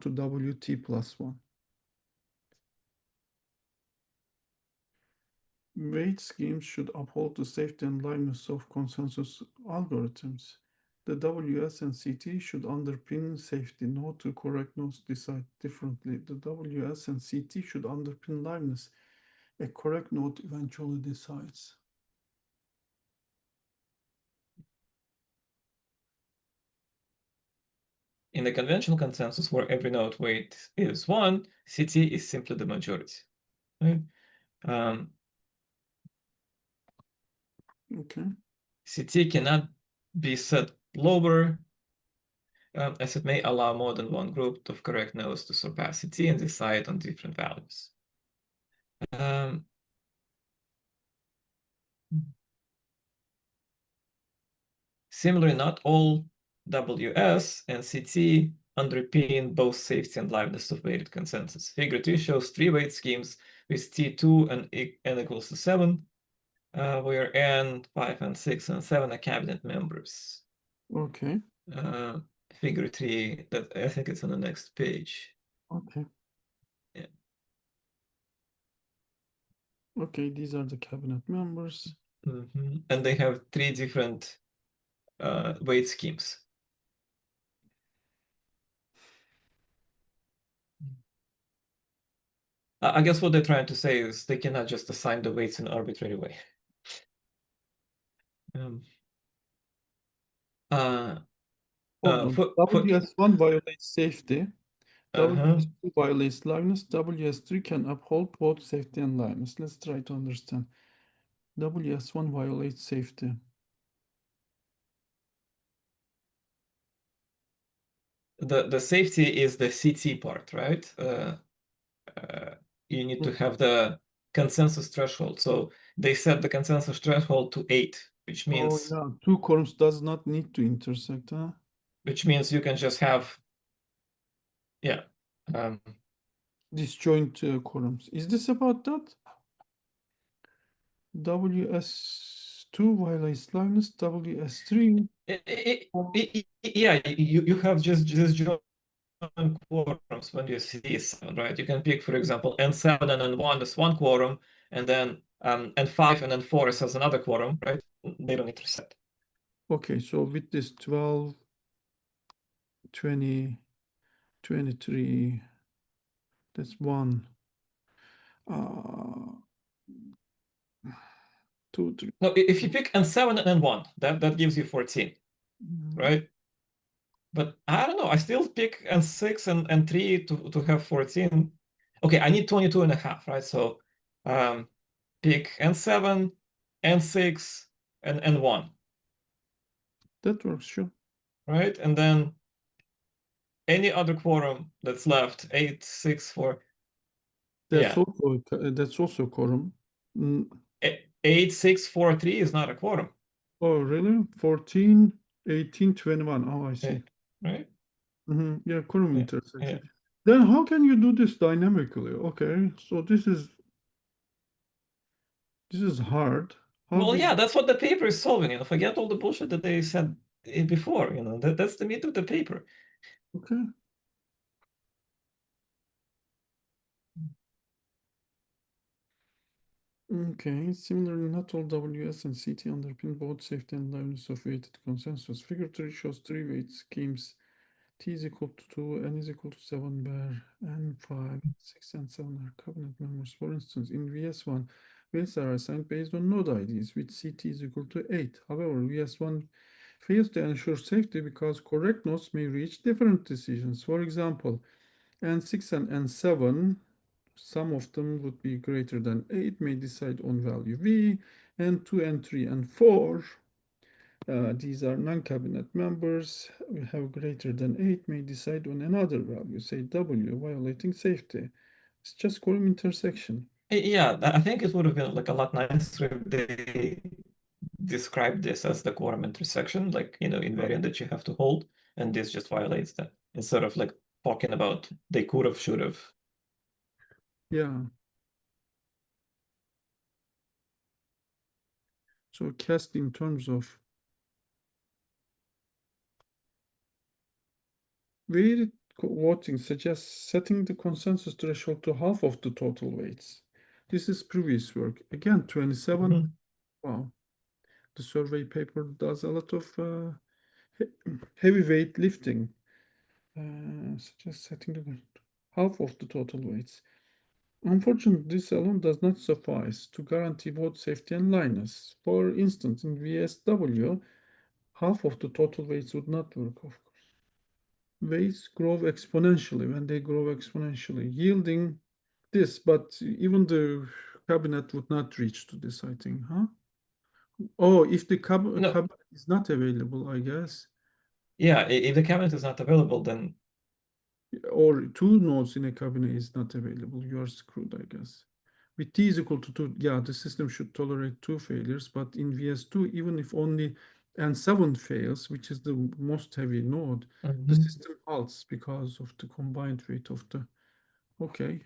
to WT plus 1. Weight schemes should uphold the safety and liveness of consensus algorithms. The WS and CT should underpin safety. No two correct nodes decide differently. The WS and CT should underpin liveness. A correct node eventually decides. In the conventional consensus where every node weight is 1, CT is simply the majority. Right? Okay. CT cannot be set lower as it may allow more than one group of correct nodes to surpass CT and decide on different values. Similarly, not all WS and CT underpin both safety and liveness of weighted consensus. Figure 2 shows three weight schemes with T2 and n equals to 7, where n, 5, and 6 and 7 are cabinet members. Okay. Figure 3, that I think it's on the next page. Okay. Yeah. Okay, these are the cabinet members. And they have three different weight schemes. I guess what they're trying to say is they cannot just assign the weights in an arbitrary way. Hold on. For WS1 violates safety. uh-huh. WS2 violates liveness. WS3 can uphold both safety and liveness. Let's try to understand. WS1 violates safety. The safety is the CT part, right? You need to have the consensus threshold. So they set the consensus threshold to 8, which Oh means yeah, two columns does not need to intersect, huh? you can just have Disjoint columns. Is this about that? WS2 violates liveness. WS3. yeah, you have just joint quorums when you see 7, right? You can pick, for example, N7 and N1 as one quorum, and then N5 and N4 as another quorum, right? They don't intersect. Okay, so with this 12, 20, 23, that's 1, 2, 3. No, if you pick N7 and N1, that gives you 14, right? But I don't know, I still pick N6 and N3 to have 14. Okay, I need 22 and a half, right? So pick N7, N6, and N1, That works, sure. right? And then any other quorum that's left, 8, 6, 4, That's yeah. also quorum. 8, 6, 4, 3 is not a quorum. Oh, really? 14, 18, 21. Oh, I see. Right? Yeah, quorum Yeah. intersection. Then how can you do this dynamically? Okay, so this is hard. How Well, do yeah, you, that's what the paper is solving. Forget all the bullshit that they said before. That's the meat of the paper. okay. Okay, similarly, not all WS and CT underpin both safety and liveness of weighted consensus. Figure 3 shows three weight schemes. T is equal to 2, N is equal to 7, where N 5, 6, and 7 are cabinet members. For instance, in VS1, weights are assigned based on node IDs, with CT is equal to 8. However, VS1 fails to ensure safety because correct nodes may reach different decisions. For example, N6 and N7, sum of them would be greater than 8, may decide on value V, and 2, and 3, and 4, these are non-cabinet members, we have greater than 8, may decide on another value, say W, violating safety. It's just quorum intersection. Yeah, I think it would have been like a lot nicer if they described this as the quorum intersection, like, invariant that you have to hold, and this just violates that, instead of like talking about they could have, should have. Yeah. So cast in terms of weighted voting suggests setting the consensus threshold to half of the total weights. This is previous work. Again, 27. Mhm. Wow. The survey paper does a lot of heavyweight lifting. Suggest setting the half of the total weights. Unfortunately, this alone does not suffice to guarantee both safety and liveness. For instance, in VSW, half of the total weights would not work, of course. Weights grow exponentially when they grow exponentially, yielding this, but even the cabinet would not reach to this, I think, huh? Oh, if the No, cabinet is not available, I guess, yeah, if the cabinet is not available, then or two nodes in a cabinet is not available, you are screwed, I guess. With t is equal to 2, yeah, the system should tolerate two failures, but in VS2, even if only N7 fails, which is the most heavy node, the Mhm. system halts because of the combined weight of the, okay.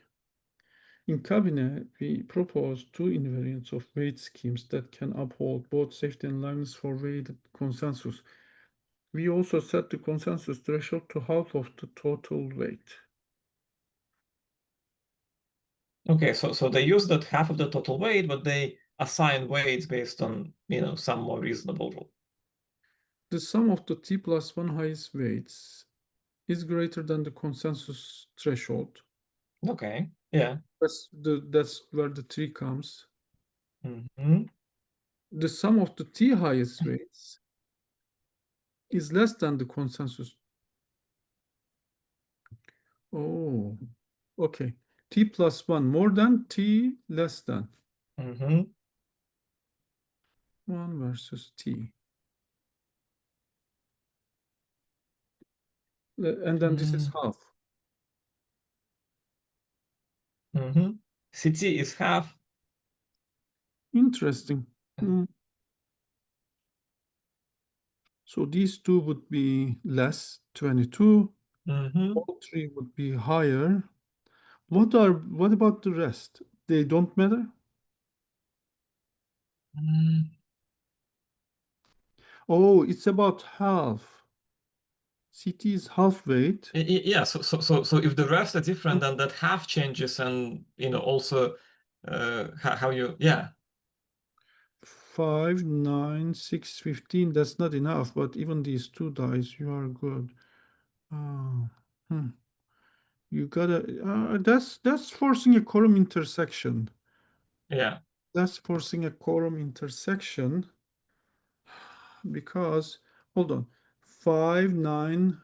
In cabinet, we propose two invariants of weight schemes that can uphold both safety and liveness for weighted consensus. We also set the consensus threshold to half of the total weight. Okay, so they use that half of the total weight, but they assign weights based on, some more reasonable rule. The sum of the t plus 1 highest weights is greater than the consensus threshold. Okay, yeah. That's where the 3 comes. Hmm. The sum of the t highest weights is less than the consensus. Oh, okay. T plus 1 more than, t less than. Hmm. 1 versus t. And then this is half. Hmm. CT is half. Interesting. Hmm. So these two would be less, 22. Hmm. All three would be higher. What about the rest? They don't matter? Oh, it's about half. CT is half weight. Yeah, so if the rest are different, then that half changes, and also how you, yeah. 5, 9, 6, 15. That's not enough, but even these two dies, you are good. Oh, hmm. You gotta, that's forcing a quorum intersection. Yeah. That's forcing a quorum intersection because, hold on, 5, 9,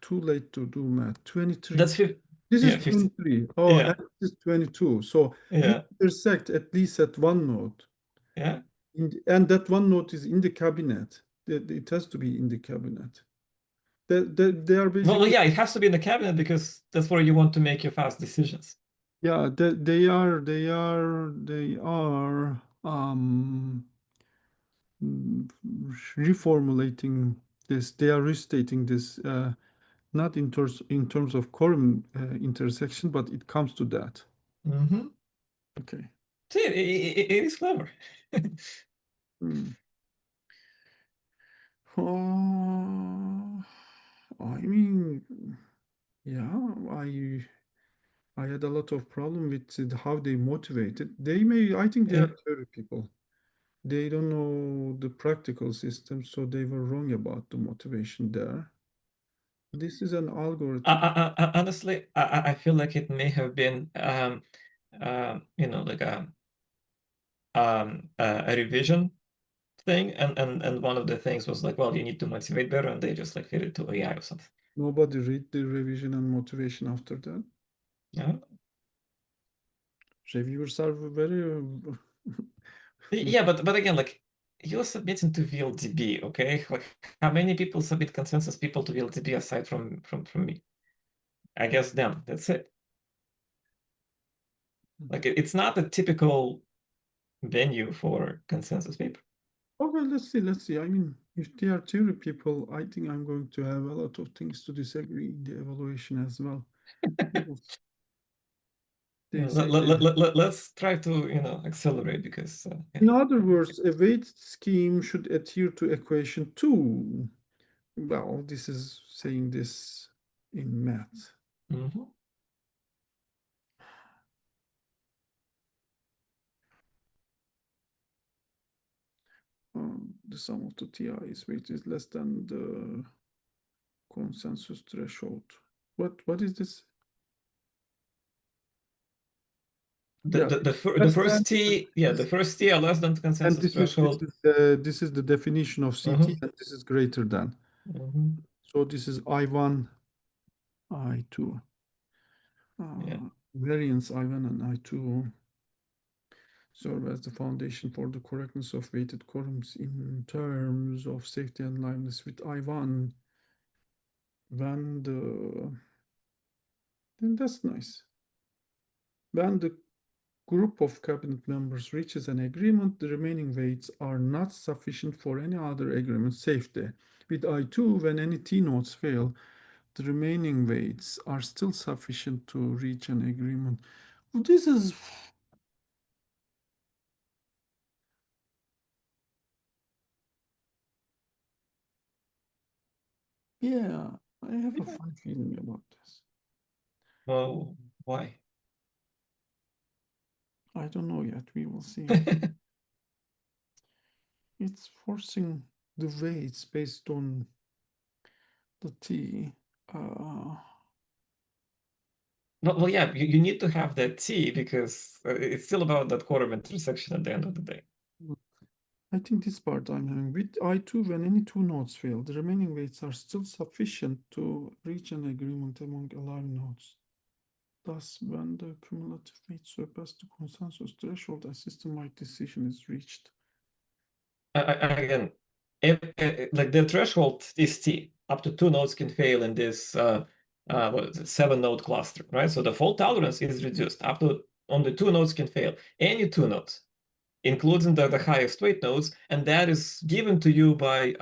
too late to do math. 23. That's 50. This is Yeah, 50. 23. Oh, and Yeah. this is 22. So you Yeah. intersect at least at one node. Yeah. And that one node is in the cabinet. It has to be in the cabinet. They are Well, basically, yeah, it has to be in the cabinet because that's where you want to make your fast decisions. yeah, they are mm, reformulating this. They are restating this, not in terms of quorum intersection, but it comes to that. Hmm. Okay. See, it is clever. Hmm. I mean, yeah, I I had a lot of problem with how they motivated. I think they are Yeah. theory people. They don't know the practical system, so they were wrong about the motivation there. This is an algorithm. Honestly, I feel like it may have been like a revision thing, and one of the things was like, well, you need to motivate better, and they just like fit it to AI or something. Nobody read the revision and motivation after that. Yeah. Reviewers are very Yeah, but again, like you're submitting to VLDB, okay? Like how many people submit consensus people to VLDB aside from me? I guess them. That's it. Like it's not a typical venue for consensus paper. Oh, well, let's see, let's see. I mean, if they are theory people, I think I'm going to have a lot of things to disagree in the evaluation as well. Yes. They say they have. Let's try to, accelerate because yeah. In other words, a weight scheme should adhere to equation 2. Well, this is saying this in math. Mhm. The sum of the TI's weight is less than the consensus threshold. What is this? The, Yeah, the, the, fir- the less than first T, yeah, the first T are less than the and consensus this is this threshold. is this is the definition of CT, Mhm. and this is greater than. Mhm. So this is I1, I2. Yeah. Variance I1 and I2 serve as the foundation for the correctness of weighted quorums in terms of safety and liveness. With I1, when then that's nice. When the group of cabinet members reaches an agreement, the remaining weights are not sufficient for any other agreement safety. With I2, when any T nodes fail, the remaining weights are still sufficient to reach an agreement. This is, yeah, I have a Yeah. fun feeling about this. Well, why? I don't know yet. We will see. It's forcing the weights based on the T. Well, yeah, you need to have that T because it's still about that quorum intersection at the end of the day. I think this part I'm having. With I2, when any two nodes fail, the remaining weights are still sufficient to reach an agreement among alive nodes. Thus, when the cumulative weight surpasses the consensus threshold, a system-wide decision is reached. Again, like the threshold is T. Up to two nodes can fail in this what is it, 7-node cluster, right? So the fault tolerance is reduced. Up to only two nodes can fail. Any two nodes, including the highest weight nodes, and that is given to you by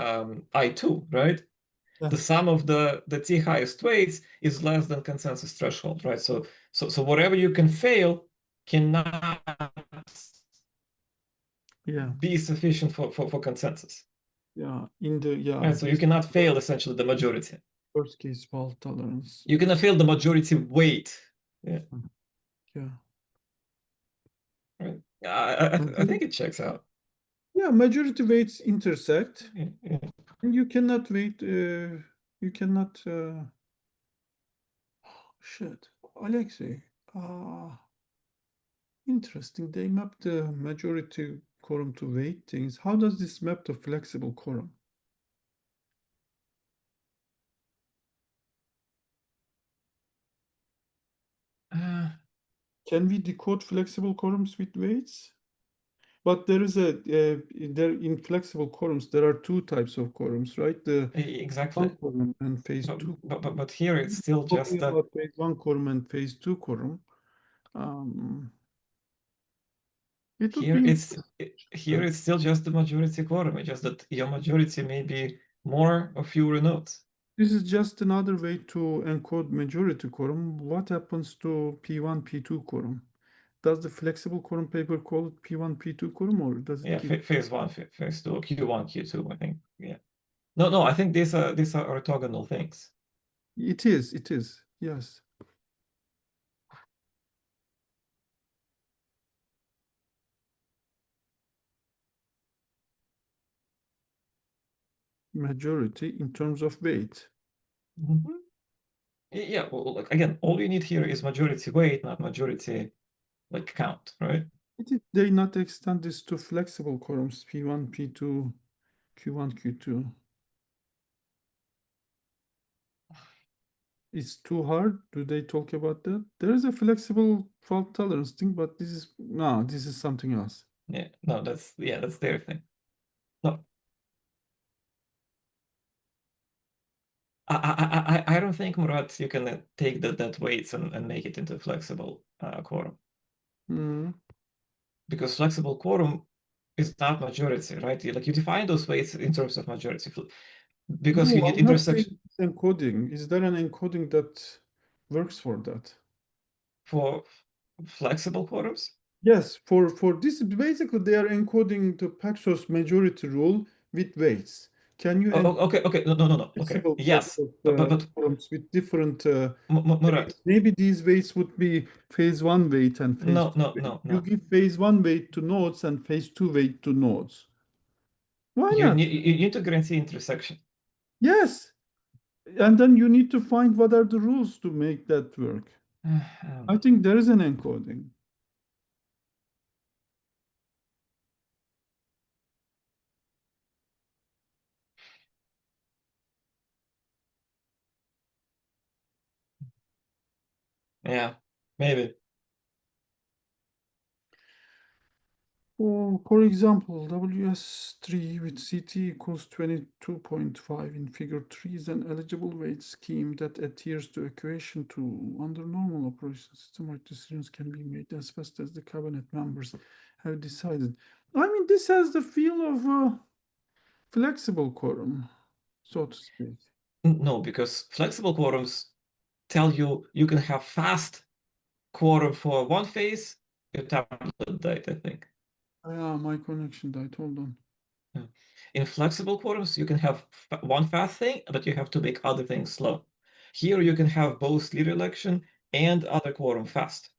I2, right? Yeah. The sum of the T highest weights is less than consensus threshold, right? So whatever you can fail cannot Yeah, be sufficient for consensus. yeah. Right, so you This cannot fail essentially the majority. first case fault tolerance. You cannot fail the majority weight. Yeah, Yeah. right. I Mhm. think it checks out. Yeah, majority weights intersect, Yeah, yeah. and you cannot wait. You cannot. Shit, Alexei. Interesting. They map the majority quorum to weight things. How does this map to flexible quorum? Uh, Can we decode flexible quorums with weights? But there is a there in flexible quorums there are two types of quorums, right? The exactly. one quorum and phase But, two. but here it's still Talking just about phase one quorum and phase two quorum, um, it would be here interesting. it's still just the majority quorum. It's just that your majority may be more or fewer nodes. This is just another way to encode majority quorum. What happens to P1, P2 quorum? Does the flexible quorum paper call it P1, P2 quorum, or does it Yeah, keep? phase one, phase two, Q1, Q2, I think. Yeah. No, I think these are orthogonal things. It is, yes. majority in terms of weight. Mhm. Yeah, well, like, again, all you need here is majority weight, not majority like count, right? Why did they not extend this to flexible quorums, P1, P2, Q1, Q2? It's too hard. Do they talk about that? There is a flexible fault tolerance thing, but this is no, this is something else. Yeah, no, that's their thing. No, I don't think, Murat, you can take that weights and make it into flexible quorum, Hmm. because flexible quorum is not majority, right? You define those weights in terms of majority because No, you need I'm not saying intersection it's encoding. Is there an encoding that works for that? for flexible quorums. Yes, for this, basically they are encoding the Paxos majority rule with weights. Can you encode Okay. No. Okay. flexible Yes, but quorums with different Murat, weights? Maybe these weights would be phase one weight and phase no, two no, weight. no, You no. give phase one weight to nodes and phase two weight to nodes. Why You not? need to guarantee intersection. Yes. And then you need to find what are the rules to make that work. I think there is an encoding. Yeah, maybe. For example, WS3 with CT equals 22.5 in figure 3 is an eligible weight scheme that adheres to equation 2. Under normal operation, system-wide decisions can be made as fast as the cabinet members have decided. I mean, this has the feel of a flexible quorum, so to speak. No, because flexible quorums tell you can have fast quorum for one phase. Your tablet died, I think. Yeah, my connection died. Hold on. Yeah. In flexible quorums, you can have one fast thing, but you have to make other things slow. Here, you can have both leader election and other quorum fast.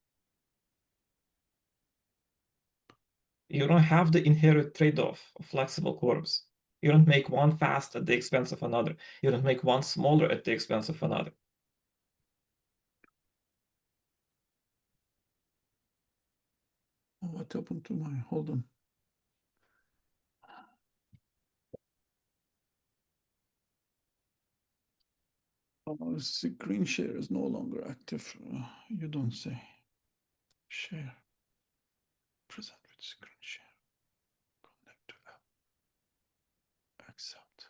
You don't have the inherent trade-off of flexible quorums. You don't make one fast at the expense of another. You don't make one smaller at the expense of another. Oh, what happened to my, hold on. Screen share is no longer active. You don't say. Share. Present with screen share. Connect to app. Accept.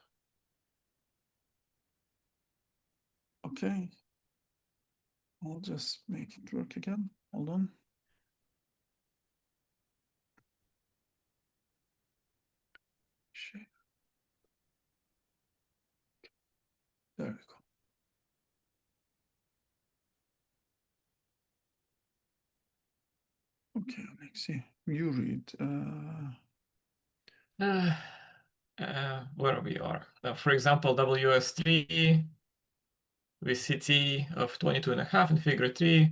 Okay. I'll just make it work again. Hold on. Share. There we go. Okay, Alexei, you read. Where we are. For example, WS3 with CT of 22.5 in figure 3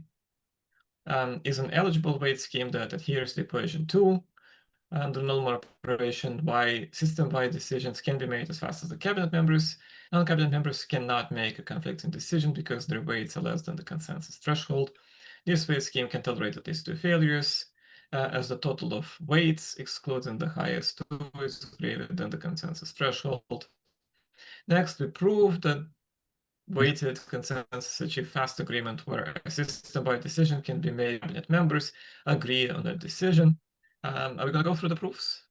is an eligible weight scheme that adheres to equation 2. Under normal operation, why system-wide decisions can be made as fast as the cabinet members. Non-cabinet members cannot make a conflicting decision because their weights are less than the consensus threshold. This weight scheme can tolerate at least two failures, as the total of weights, excluding the highest two, is greater than the consensus threshold. Next, we prove that weighted consensus achieve fast agreement where a system-wide decision can be made. Cabinet members agree on a decision. Are we gonna go through the proofs?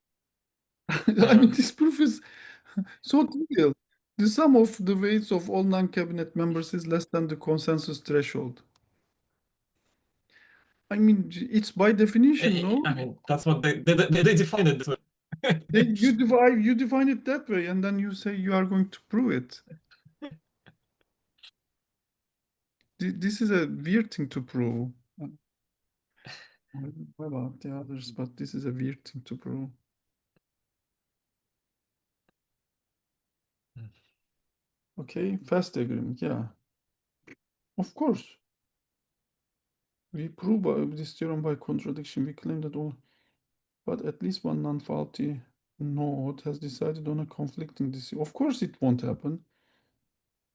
I mean, this proof is so trivial. The sum of the weights of all non-cabinet members is less than the consensus threshold. I mean, it's by definition, no? I mean, that's what they define it this way. You define it that way, and then you say you are going to prove it. This is a weird thing to prove. I don't know about the others, but this is a weird thing to prove. Okay, fast agreement, yeah. Of course. We prove this theorem by contradiction. We claim that all, but at least one non-faulty node has decided on a conflicting decision. Of course, it won't happen.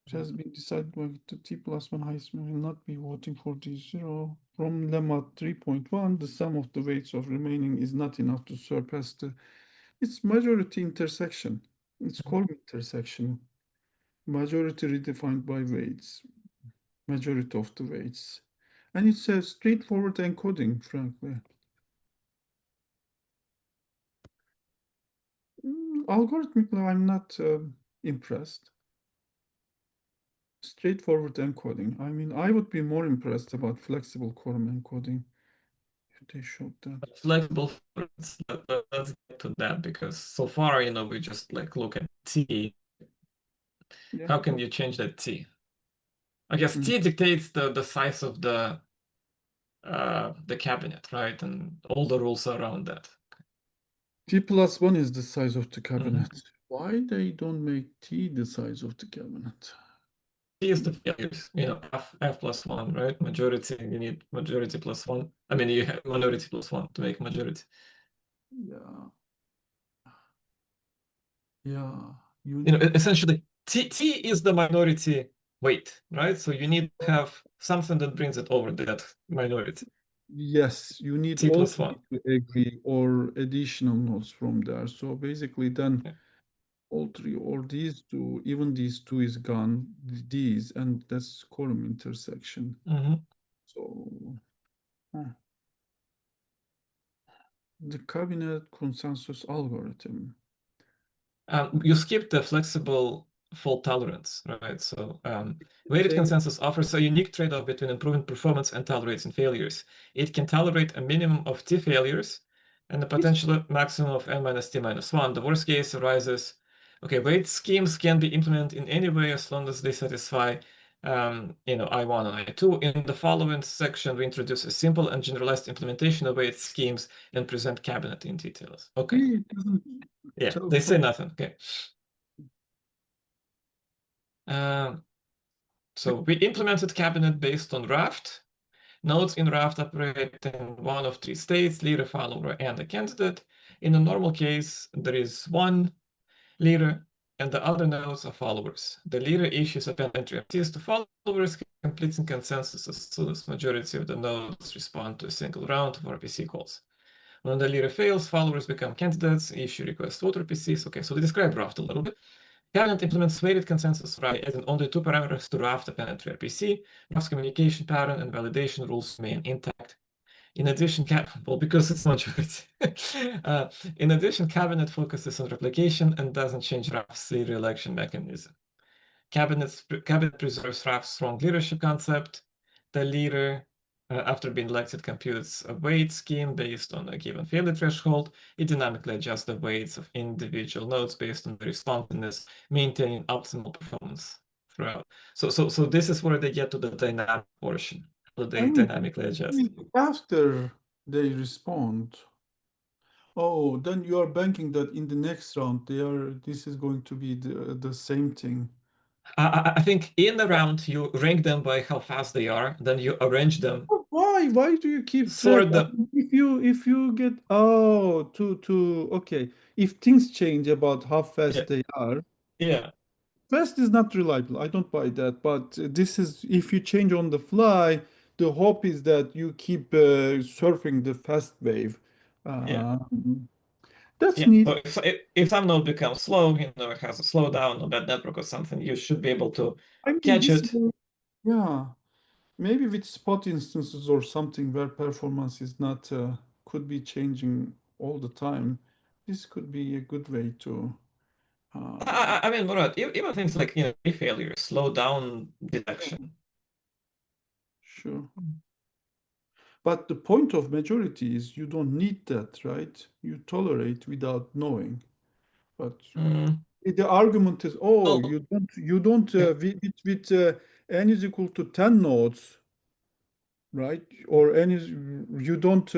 It has been decided by the T plus 1 highest will not be voting for D0. From lemma 3.1, the sum of the weights of remaining is not enough to surpass the. It's majority intersection. It's quorum intersection. Majority redefined by weights. Majority of the weights. And it's a straightforward encoding, frankly. Algorithmically, I'm not impressed. Straightforward encoding. I mean, I would be more impressed about flexible quorum encoding if they showed that. Flexible formats, let's get to that because so far, we just like look at T. Yeah. How can you change that T? I guess Mm. T dictates the size of the cabinet, right? And all the rules around that. T plus 1 is the size of the Mhm. cabinet. Why they don't make T the size of the cabinet? T is the failures, F plus one, right? Majority, you need majority plus one. I mean, you have minority plus one to make majority. Yeah. Yeah. You You know, need. essentially, T is the minority weight, right? So you need to have something that brings it over that minority. Yes, you need T all plus three one. to agree or additional nodes from there. So basically, then Yeah. all three or these two, even these two is gone, these, and that's quorum intersection. Mhm. So the cabinet consensus algorithm. You skipped the flexible fault tolerance, right? So weighted Change. consensus offers a unique trade-off between improving performance and tolerating failures. It can tolerate a minimum of T failures and a It's potential maximum of n minus T minus 1. The worst case arises. Okay, weight schemes can be implemented in any way as long as they satisfy I1 and I2. In the following section, we introduce a simple and generalized implementation of weight schemes and present cabinet in details. Okay. it doesn't Yeah, tell. they say nothing. Okay. So we implemented cabinet based on Raft. Nodes in Raft operate in one of three states, leader, follower, and a candidate. In a normal case, there is one leader and the other nodes are followers. The leader issues a pen entry to followers, completing consensus as soon as majority of the nodes respond to a single round of RPC calls. When the leader fails, followers become candidates, issue request vote RPCs. Okay, so they describe Raft a little bit. Cabinet implements weighted consensus by adding only two parameters to Raft appended to RPC. Raft's communication pattern and validation rules remain intact. In addition, because it's majority. In addition, Cabinet focuses on replication and doesn't change Raft's re-election mechanism. Cabinet preserves Raft's strong leadership concept. The leader, after being elected, computes a weight scheme based on a given failure threshold. It dynamically adjusts the weights of individual nodes based on the responsiveness, maintaining optimal performance throughout. So this is where they get to the dynamic portion. So I they mean, dynamically adjust. after they respond, oh, then you are banking that in the next round this is going to be the same thing. I think in the round you rank them by how fast they are, then you arrange them, Why? Why do you keep track? sort I them. mean, if you get to okay, if things change about how Yeah, fast they are, yeah, fast is not reliable. I don't buy that. But this is if you change on the fly, the hope is that you keep surfing the fast wave. yeah. Uh, that's Yeah, neat. so if some node becomes slow, it has a slowdown on that network or something, you should be able to I mean, catch this, it. yeah, maybe with spot instances or something where performance is not could be changing all the time. This could be a good way to. I mean, Murat, even things like failure slow down detection. Sure. But the point of majority is you don't need that, right? You tolerate without knowing. But Mm, the argument is, oh, well, you don't yeah, with n is equal to 10 nodes, right? Or n is you don't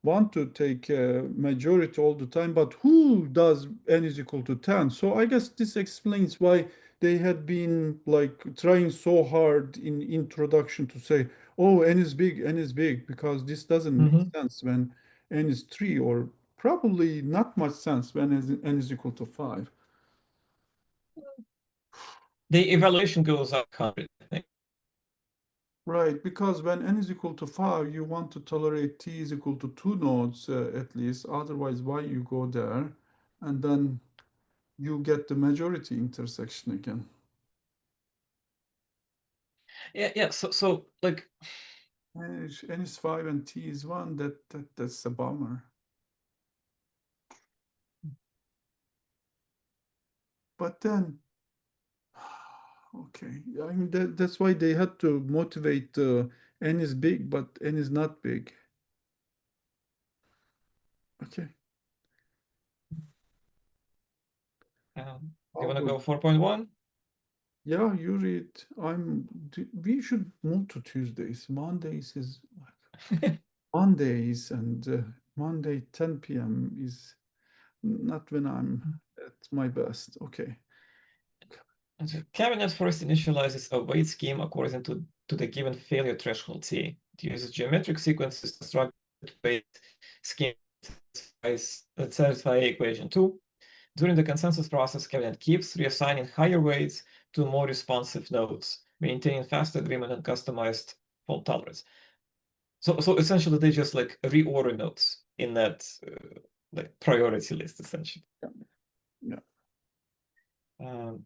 want to take majority all the time, but who does n is equal to 10? So I guess this explains why they had been like trying so hard in introduction to say, oh, n is big, because this doesn't make mhm. sense when n is 3 or probably not much sense when n is equal to 5. The evaluation goes up 100, I think. Right, because when n is equal to 5, you want to tolerate t is equal to 2 nodes at least. Otherwise, why you go there? And then you get the majority intersection again. Yeah. So like, N is 5 and t is 1. That's a bummer. But then, okay, I mean that's why they had to motivate n is big, but n is not big. Okay, you I'll want to go. go 4.1? Yeah, you read. We should move to Tuesdays. Mondays is Mondays and Monday 10 p.m. is not when I'm at my best. Okay. The cabinet first initializes a weight scheme according to the given failure threshold T. It uses geometric sequences to construct weight scheme that satisfy equation 2. During the consensus process, cabinet keeps reassigning higher weights to more responsive nodes, maintaining fast agreement and customized fault tolerance. So essentially, they just like reorder nodes in that like priority list, essentially. Yeah. Um,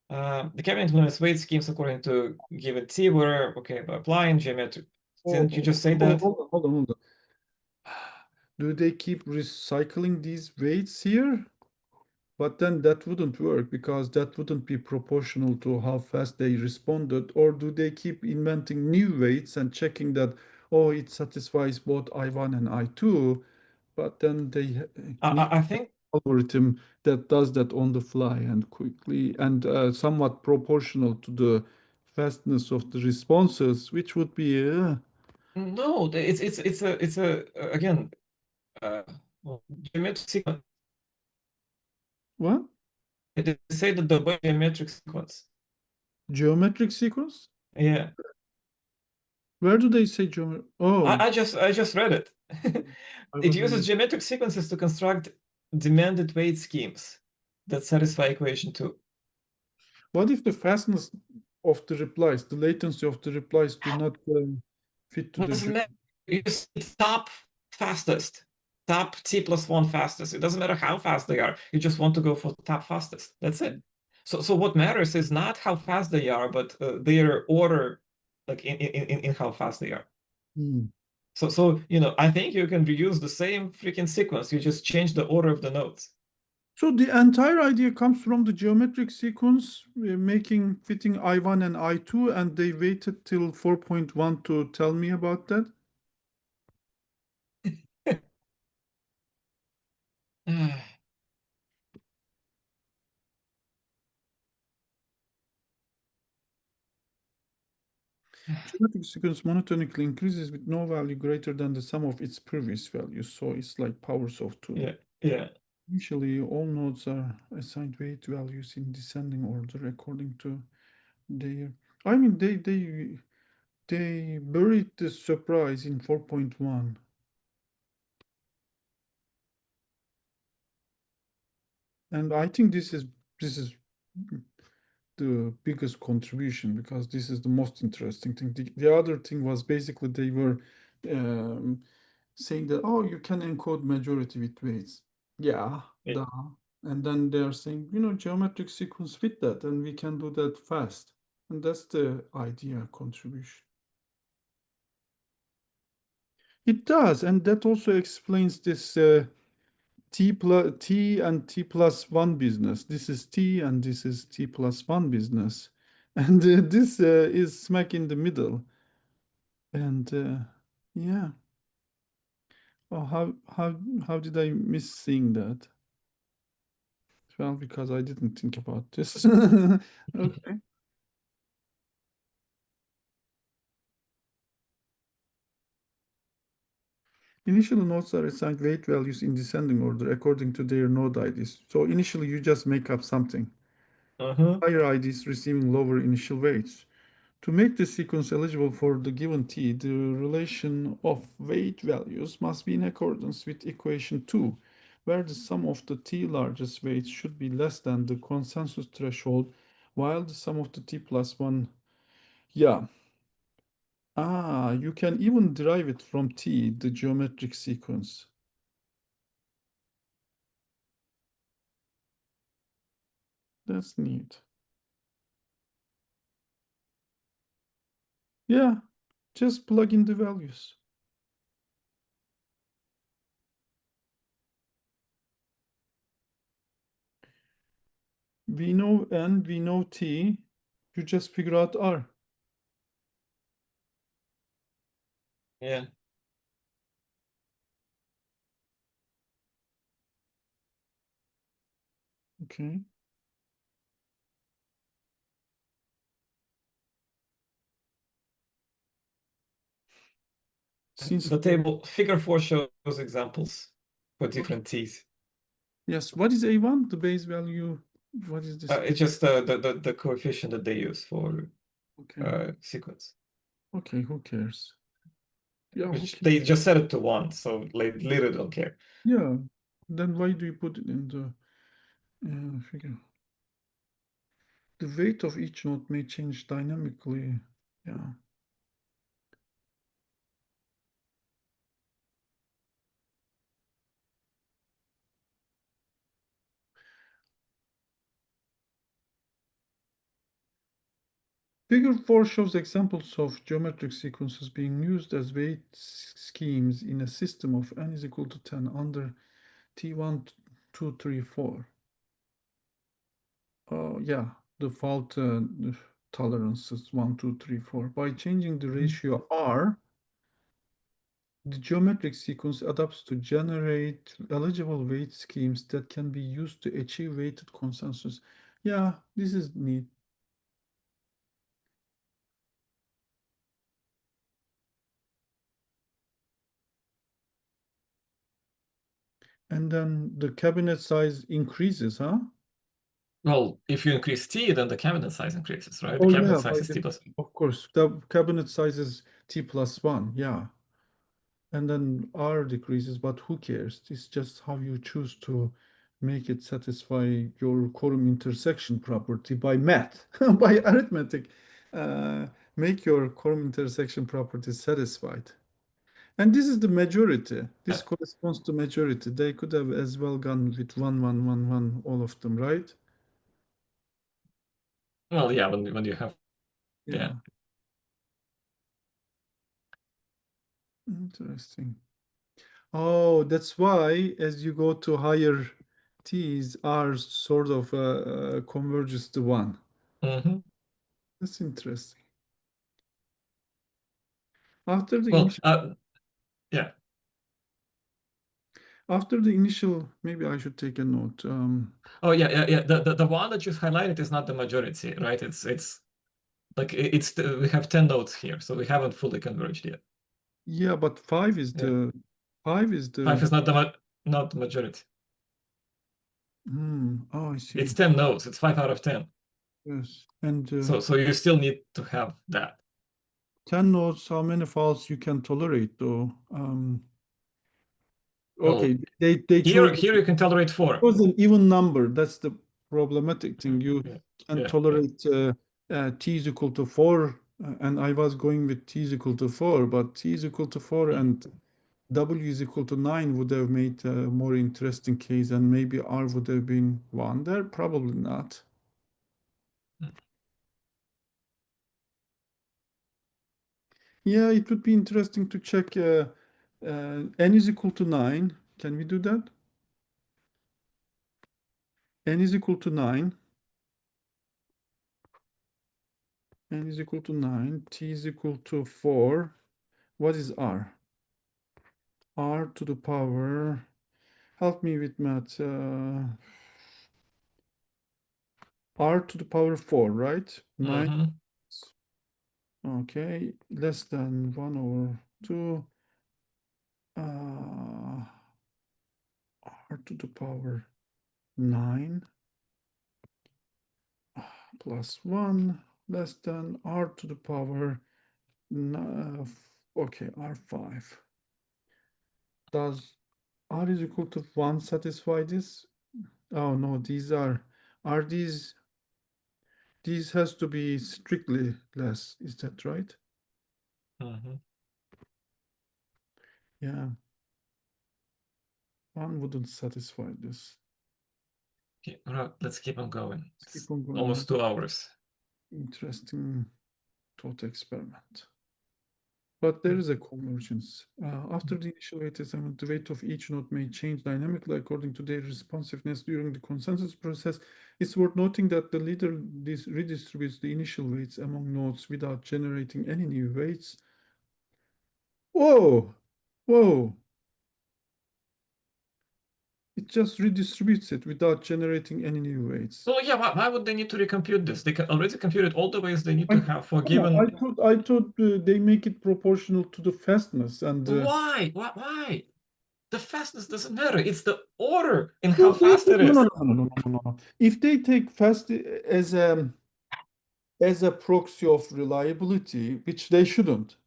the cabinet implements weight schemes according to given T, where, okay, by applying geometric. Didn't you just say that? Hold on. Do they keep recycling these weights here? But then that wouldn't work because that wouldn't be proportional to how fast they responded. Or do they keep inventing new weights and checking that, oh, it satisfies both I1 and I2, but then they need I think algorithm that does that on the fly and quickly and somewhat proportional to the fastness of the responses, which would be no, it's a again uh, geometric sequence. what? They say that the geometric sequence. Geometric sequence? Yeah, Where do they say geometric? Oh, I just read it. I It wasn't. uses geometric sequences to construct demanded weight schemes that satisfy equation 2. What if the fastness of the replies, the latency of the replies do not fit to the Doesn't matter. You just top fastest, top T+1 fastest. It doesn't matter how fast they are. You just want to go for the top fastest. That's it. So what matters is not how fast they are, but their order, like in how fast they are. Hmm. So I think you can reuse the same freaking sequence. You just change the order of the nodes. So the entire idea comes from the geometric sequence, making fitting I1 and I2, and they waited till 4.1 to tell me about that. Geometric sequence monotonically increases with no value greater than the sum of its previous values. So it's like powers of 2. Yeah. Initially, all nodes are assigned weight values in descending order according to their. I mean, they buried the surprise in 4.1. And I think this is the biggest contribution because this is the most interesting thing. The other thing was basically they were um, saying that, oh, you can encode majority with weights. Yeah, Yeah. duh. And then they're saying, geometric sequence fit that, and we can do that fast. And that's the idea contribution. It does, and that also explains this T and T plus one business. This is T and this is T plus one business. And this is smack in the middle. And yeah, oh, how did I miss seeing that? Well, because I didn't think about this. Okay. Initial nodes are assigned weight values in descending order according to their node IDs. So initially you just make up something. Uh-huh. Higher IDs receiving lower initial weights. To make the sequence eligible for the given t, the relation of weight values must be in accordance with equation 2, where the sum of the t largest weights should be less than the consensus threshold, while the sum of the t plus 1. Yeah. Ah, you can even derive it from t, the geometric sequence. That's neat. Yeah, just plug in the values. We know n, we know t. You just figure out r. Yeah. Okay. Since The table figure 4 shows examples for different t's. yes, what is A1? The base value. What is this? It's just the coefficient that they use for Okay. sequence, Okay, who cares? Yeah, who which cares? they just set it to 1, so they literally don't care. Yeah. Then why do you put it in the figure? The weight of each node may change dynamically. Yeah. Figure 4 shows examples of geometric sequences being used as weight schemes in a system of n is equal to 10 under T1, 2, 3, 4. Yeah, the fault tolerance is 1, 2, 3, 4. By changing the ratio R, the geometric sequence adapts to generate eligible weight schemes that can be used to achieve weighted consensus. Yeah, this is neat. And then the cabinet size increases, huh? Well, if you increase t, then the cabinet size increases, right? The Oh cabinet yeah, size is t plus. of course. The cabinet size is T plus 1, yeah. And then R decreases, but who cares? It's just how you choose to make it satisfy your quorum intersection property by math, by arithmetic. Uh, make your quorum intersection property satisfied. And this is the majority. This corresponds to majority. They could have as well gone with 1, 1, 1, 1, all of them, right? Well, yeah, when you have Yeah. yeah. Interesting. Oh, that's why as you go to higher T's, R sort of converges to one. Hmm. That's interesting. After the Well, initial, yeah. maybe I should take a note. Oh yeah, yeah, yeah. The one that you highlighted is not the majority, right? It's like we have 10 nodes here, so we haven't fully converged yet. Yeah, but five is Yeah. the five is 5 the is not the majority. oh, I It's see. 10 nodes. It's 5 out of 10. Yes. And So you still need to have that. 10 nodes, how many faults you can tolerate though? Well, Okay, they here chose here you can tolerate 4. an even number. That's the problematic Yeah, thing. You yeah, can yeah, yeah. tolerate t is equal to 4, and I was going with t is equal to 4, but t is equal to 4 Mm. and w is equal to 9 would have made a more interesting case, and maybe r would have been 1 there. Probably not. Mm. Yeah, it would be interesting to check n is equal to 9. Can we do that? N is equal to 9. N is equal to 9. T is equal to 4. What is r? R to the power. Help me with math. R to the power 4, right? 9. Mhm. Okay. Less than 1 over 2. Uh, R to the power 9 plus 1. less than r to the power, okay, r5. Does r is equal to 1 satisfy this? Oh no, are these has to be strictly less, is that right? Mhm. Yeah, 1 wouldn't satisfy this. Okay, right, let's keep on going. Let's It's keep on going. almost 2 hours. Interesting thought experiment. But there Mm. is a convergence. After the initial weight assignment, the weight of each node may change dynamically according to their responsiveness during the consensus process. It's worth noting that the leader redistributes the initial weights among nodes without generating any new weights. Whoa! Whoa! It just redistributes it without generating any new weights. So yeah, why would they need to recompute this? They can already computed all the weights they need I, to have for no, I given. thought I thought they make it proportional to the fastness and Why? Why? The fastness doesn't matter. It's the order in how no, fast it no, no, is. no, no, no, no, no, no. If they take fast as a proxy of reliability, which they shouldn't,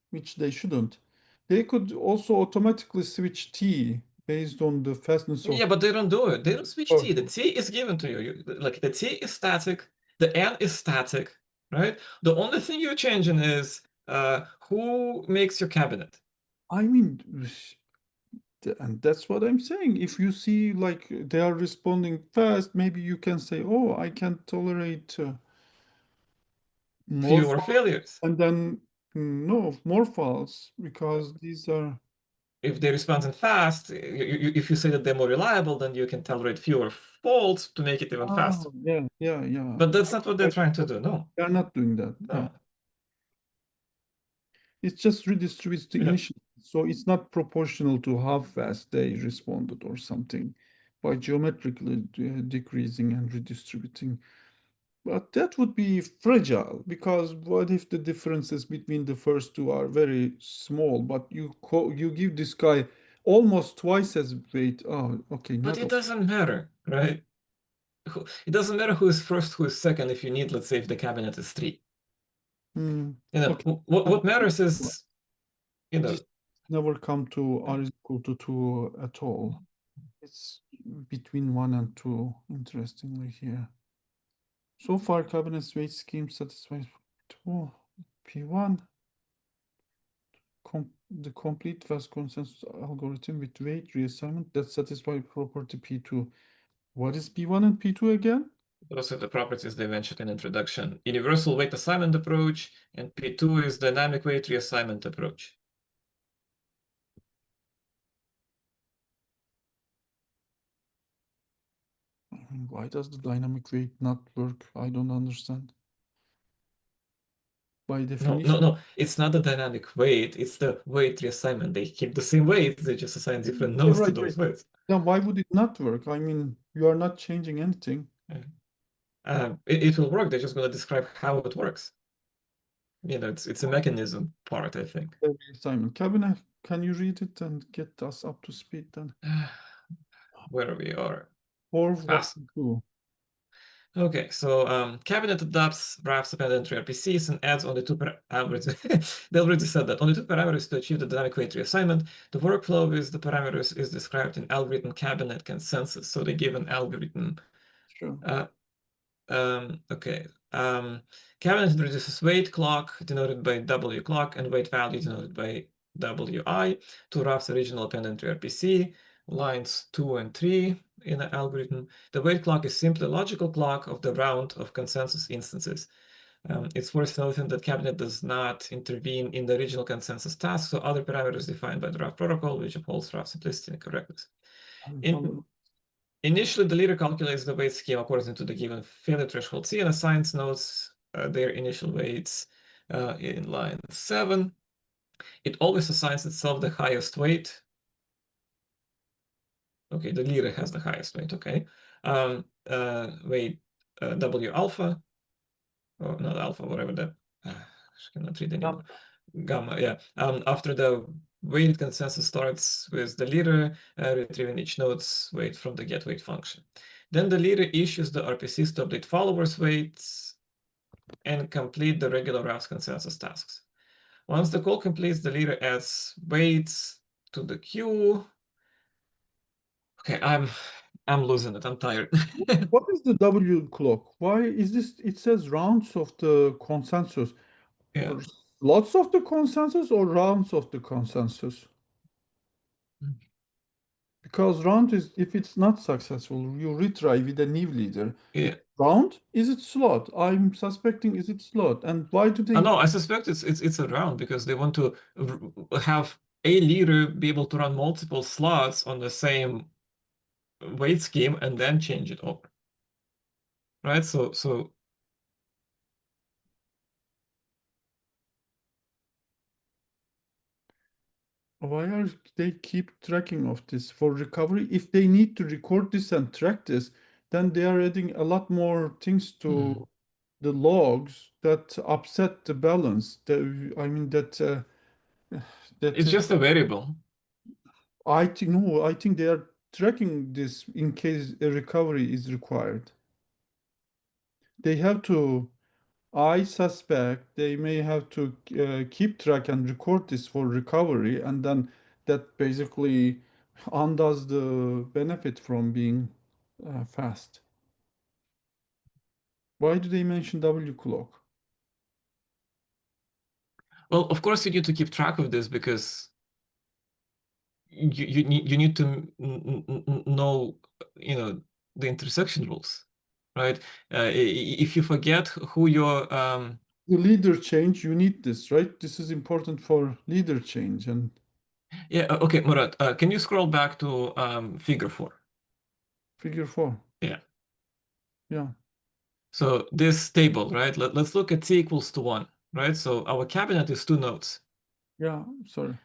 they could also automatically switch T based on the fastness of Yeah, but they don't do it. They don't switch T. The person. T is given to you. Like the T is static, the N is static, right? The only thing you're changing is who makes your cabinet. I mean, and that's what I'm saying. If you see like they are responding fast, maybe you can say, "Oh, I can tolerate more Fewer files," failures. and then no more files because these are. If they respond fast, if you say that they're more reliable, then you can tolerate fewer faults to make it even faster. Oh, yeah, yeah, yeah. But that's not what they're trying to do. No, They're not doing that. Yeah. no. It just redistributes the Yeah. initial. So it's not proportional to how fast they responded or something by geometrically decreasing and redistributing. But that would be fragile because what if the differences between the first two are very small, but you give this guy almost twice as weight. Oh, okay, But not. it doesn't matter, right? It doesn't matter who is first, who is second, if you need, let's say, if the cabinet is three. Hmm, okay. What matters is, This never come to R is equal to 2 at all. It's between 1 and 2, interestingly here. So far, cabinet's weight scheme satisfies 2 P1. The complete fast consensus algorithm with weight reassignment that satisfies property P2. What is P1 and P2 again? those are the properties they mentioned in introduction. Universal weight assignment approach, and P2 is dynamic weight reassignment approach. I mean, why does the dynamic weight not work? I don't understand. By No, definition, it's not the dynamic weight, it's the weight reassignment. They keep the same weights, they just assign different yeah, nodes to right, right. those weights. Then why would it not work? I mean, you are not changing anything. It will work, they're just going to describe how it works. It's a mechanism part, I think. Simon, Cabinet, can you read it and get us up to speed then? Where we are. 4.2. Okay, so cabinet adapts Raph's appended entry RPCs and adds only two parameters. They already said that only two parameters to achieve the dynamic weight reassignment. The workflow with the parameters is described in algorithm cabinet consensus. So they give an algorithm. Sure. Uh, okay. Cabinet introduces weight clock denoted by W clock and weight value denoted by WI to Raph's original appended entry RPC. Lines 2 and 3 in the algorithm. The weight clock is simply a logical clock of the round of consensus instances. It's worth noting that cabinet does not intervene in the original consensus task, so other parameters defined by the Raph protocol, which upholds Raph simplicity and correctness. Initially, the leader calculates the weight scheme according to the given failure threshold C and assigns nodes their initial weights in line 7. It always assigns itself the highest weight. Okay, the leader has the highest weight, okay. Weight W alpha, or not alpha, whatever that, I cannot read anymore. Gamma, yeah. After the weighted consensus starts with the leader retrieving each node's weight from the get weight function. Then the leader issues the RPCs to update followers' weights. and complete the regular Raft consensus tasks. Once the call completes, the leader adds weights to the queue. Okay, I'm losing it. I'm tired. What is the W clock? Why is this? It says rounds of the consensus. Yeah. Lots of the consensus or rounds of the consensus? Because round is, if it's not successful, you retry with a new leader. Yeah. Round? Is it slot? I'm suspecting is it slot? And why do they? No, I suspect it's a round because they want to have a leader be able to run multiple slots on the same weight scheme and then change it over. Right? So Why are they keep tracking of this for recovery? If they need to record this and track this, then they are adding a lot more things to the logs that upset the balance. I mean that it's just a variable. I think no, I think they are tracking this in case a recovery is required. They have to. I suspect they may have to keep track and record this for recovery, and then that basically undoes the benefit from being fast. Why do they mention W clock? Well, of course you need to keep track of this because you need to know the intersection rules, right? If you forget who your The leader change, you need this, right? This is important for leader change and yeah, okay, Murat, can you scroll back to figure 4? figure four. Yeah. Yeah, So this table, right? Let's look at t equals to 1, right? So our cabinet is 2 nodes. yeah, sorry.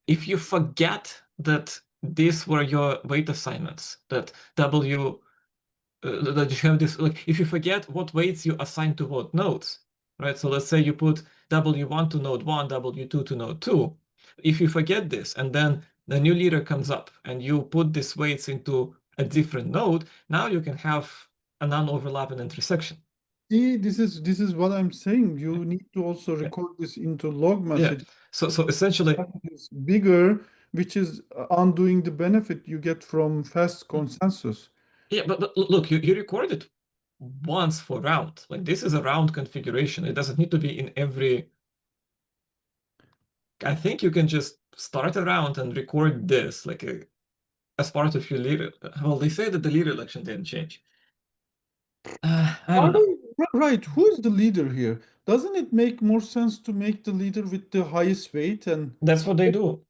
If you forget that these were your weight assignments, that W that you have this, like if you forget what weights you assign to what nodes, right? So let's say you put W1 to node 1, W2 to node 2. If you forget this and then the new leader comes up and you put these weights into a different node, now you can have a non-overlapping intersection. See, this is what I'm saying. You need to also Yeah. record this into log Yeah. message. So essentially, Is bigger, which is undoing the benefit you get from fast consensus. yeah, but look, you record it once for round. Like this is a round configuration. It doesn't need to be in every. I think you can just start a round and record this like as part of your leader. Well, they say that the leader election didn't change. I don't Are know. they right? Who is the leader here? Doesn't it make more sense to make the leader with the highest weight and That's what they do.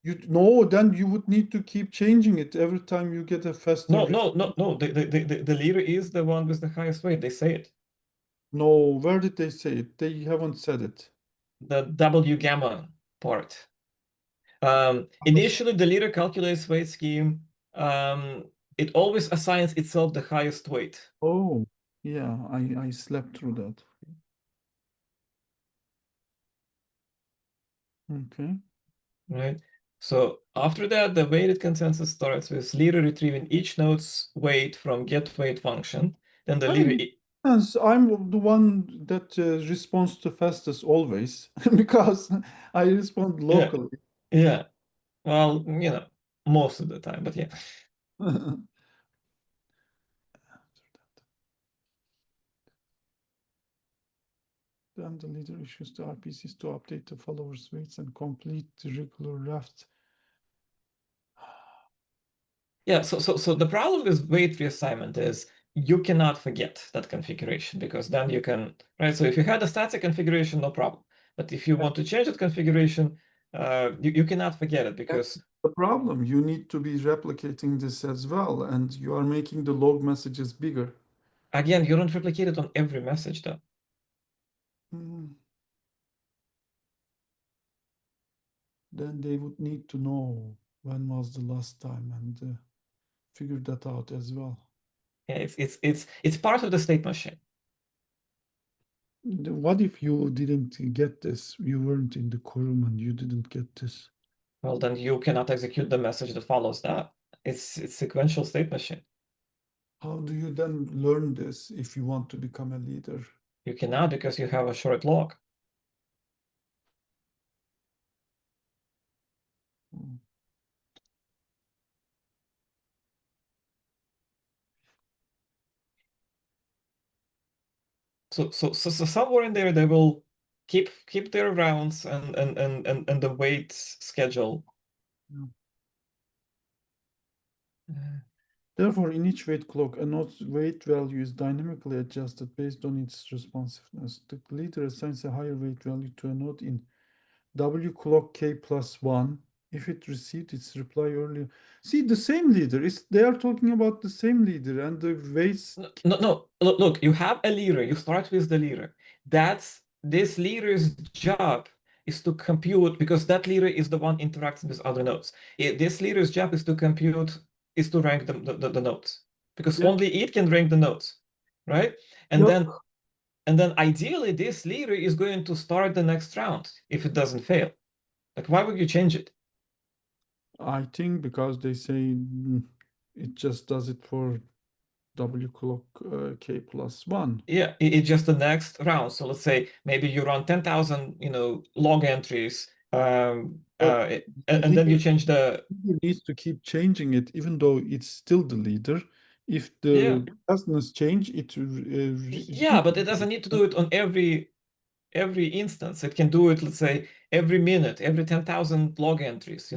you no, then you would need to keep changing it every time you get a faster. No. The leader is the one with the highest weight. They say it. No, where did they say it? They haven't said it. The W gamma part. Initially, the leader calculates weight scheme. It always assigns itself the highest weight. Oh, yeah, I slept through that. Okay. Right? So after that, the weighted consensus starts with leader retrieving each node's weight from get weight function. Then the I leader, mean, yes, I'm the one that responds the fastest always because I respond yeah, locally. yeah. Well, most of the time, but yeah. Then the leader issues the RPCs to update the followers' weights and complete the regular raft. Yeah, so the problem with weight reassignment is you cannot forget that configuration because then you can, right? So if you had a static configuration, no problem. But if you want to change that configuration, you cannot forget it That's because the problem. You need to be replicating this as well, and you are making the log messages bigger. again, you don't replicate it on every message though. Hmm. Then they would need to know when was the last time and figure that out as well. Yeah, it's part of the state machine. What if you didn't get this? You weren't in the quorum and you didn't get this. Well, then you cannot execute the message that follows that. It's sequential state machine. How do you then learn this if you want to become a leader? You cannot because you have a short lock. So somewhere in there they will keep their rounds and the weight schedule. Yeah. Uh, Therefore, in each weight clock, a node's weight value is dynamically adjusted based on its responsiveness. The leader assigns a higher weight value to a node in W clock K plus 1 if it received its reply earlier. See, the same leader. They are talking about the same leader and the weights. No. Look, you have a leader. You start with the leader. That's this leader's job is to compute because that leader is the one interacting with other nodes. This leader's job is to compute, is to rank the nodes because Yeah. only it can rank the nodes, right? And Yep. then ideally this leader is going to start the next round if it doesn't fail. Like, why would you change it? I think because they say it just does it for W clock K plus 1. Yeah, it's just the next round. So let's say maybe you run 10,000, log entries, But and then you change the leader needs to keep changing it, even though it's still the leader. If yeah. the doesn't change, it Yeah, but it doesn't need to do it on every instance. It can do it, let's say, every minute, every 10,000 log entries,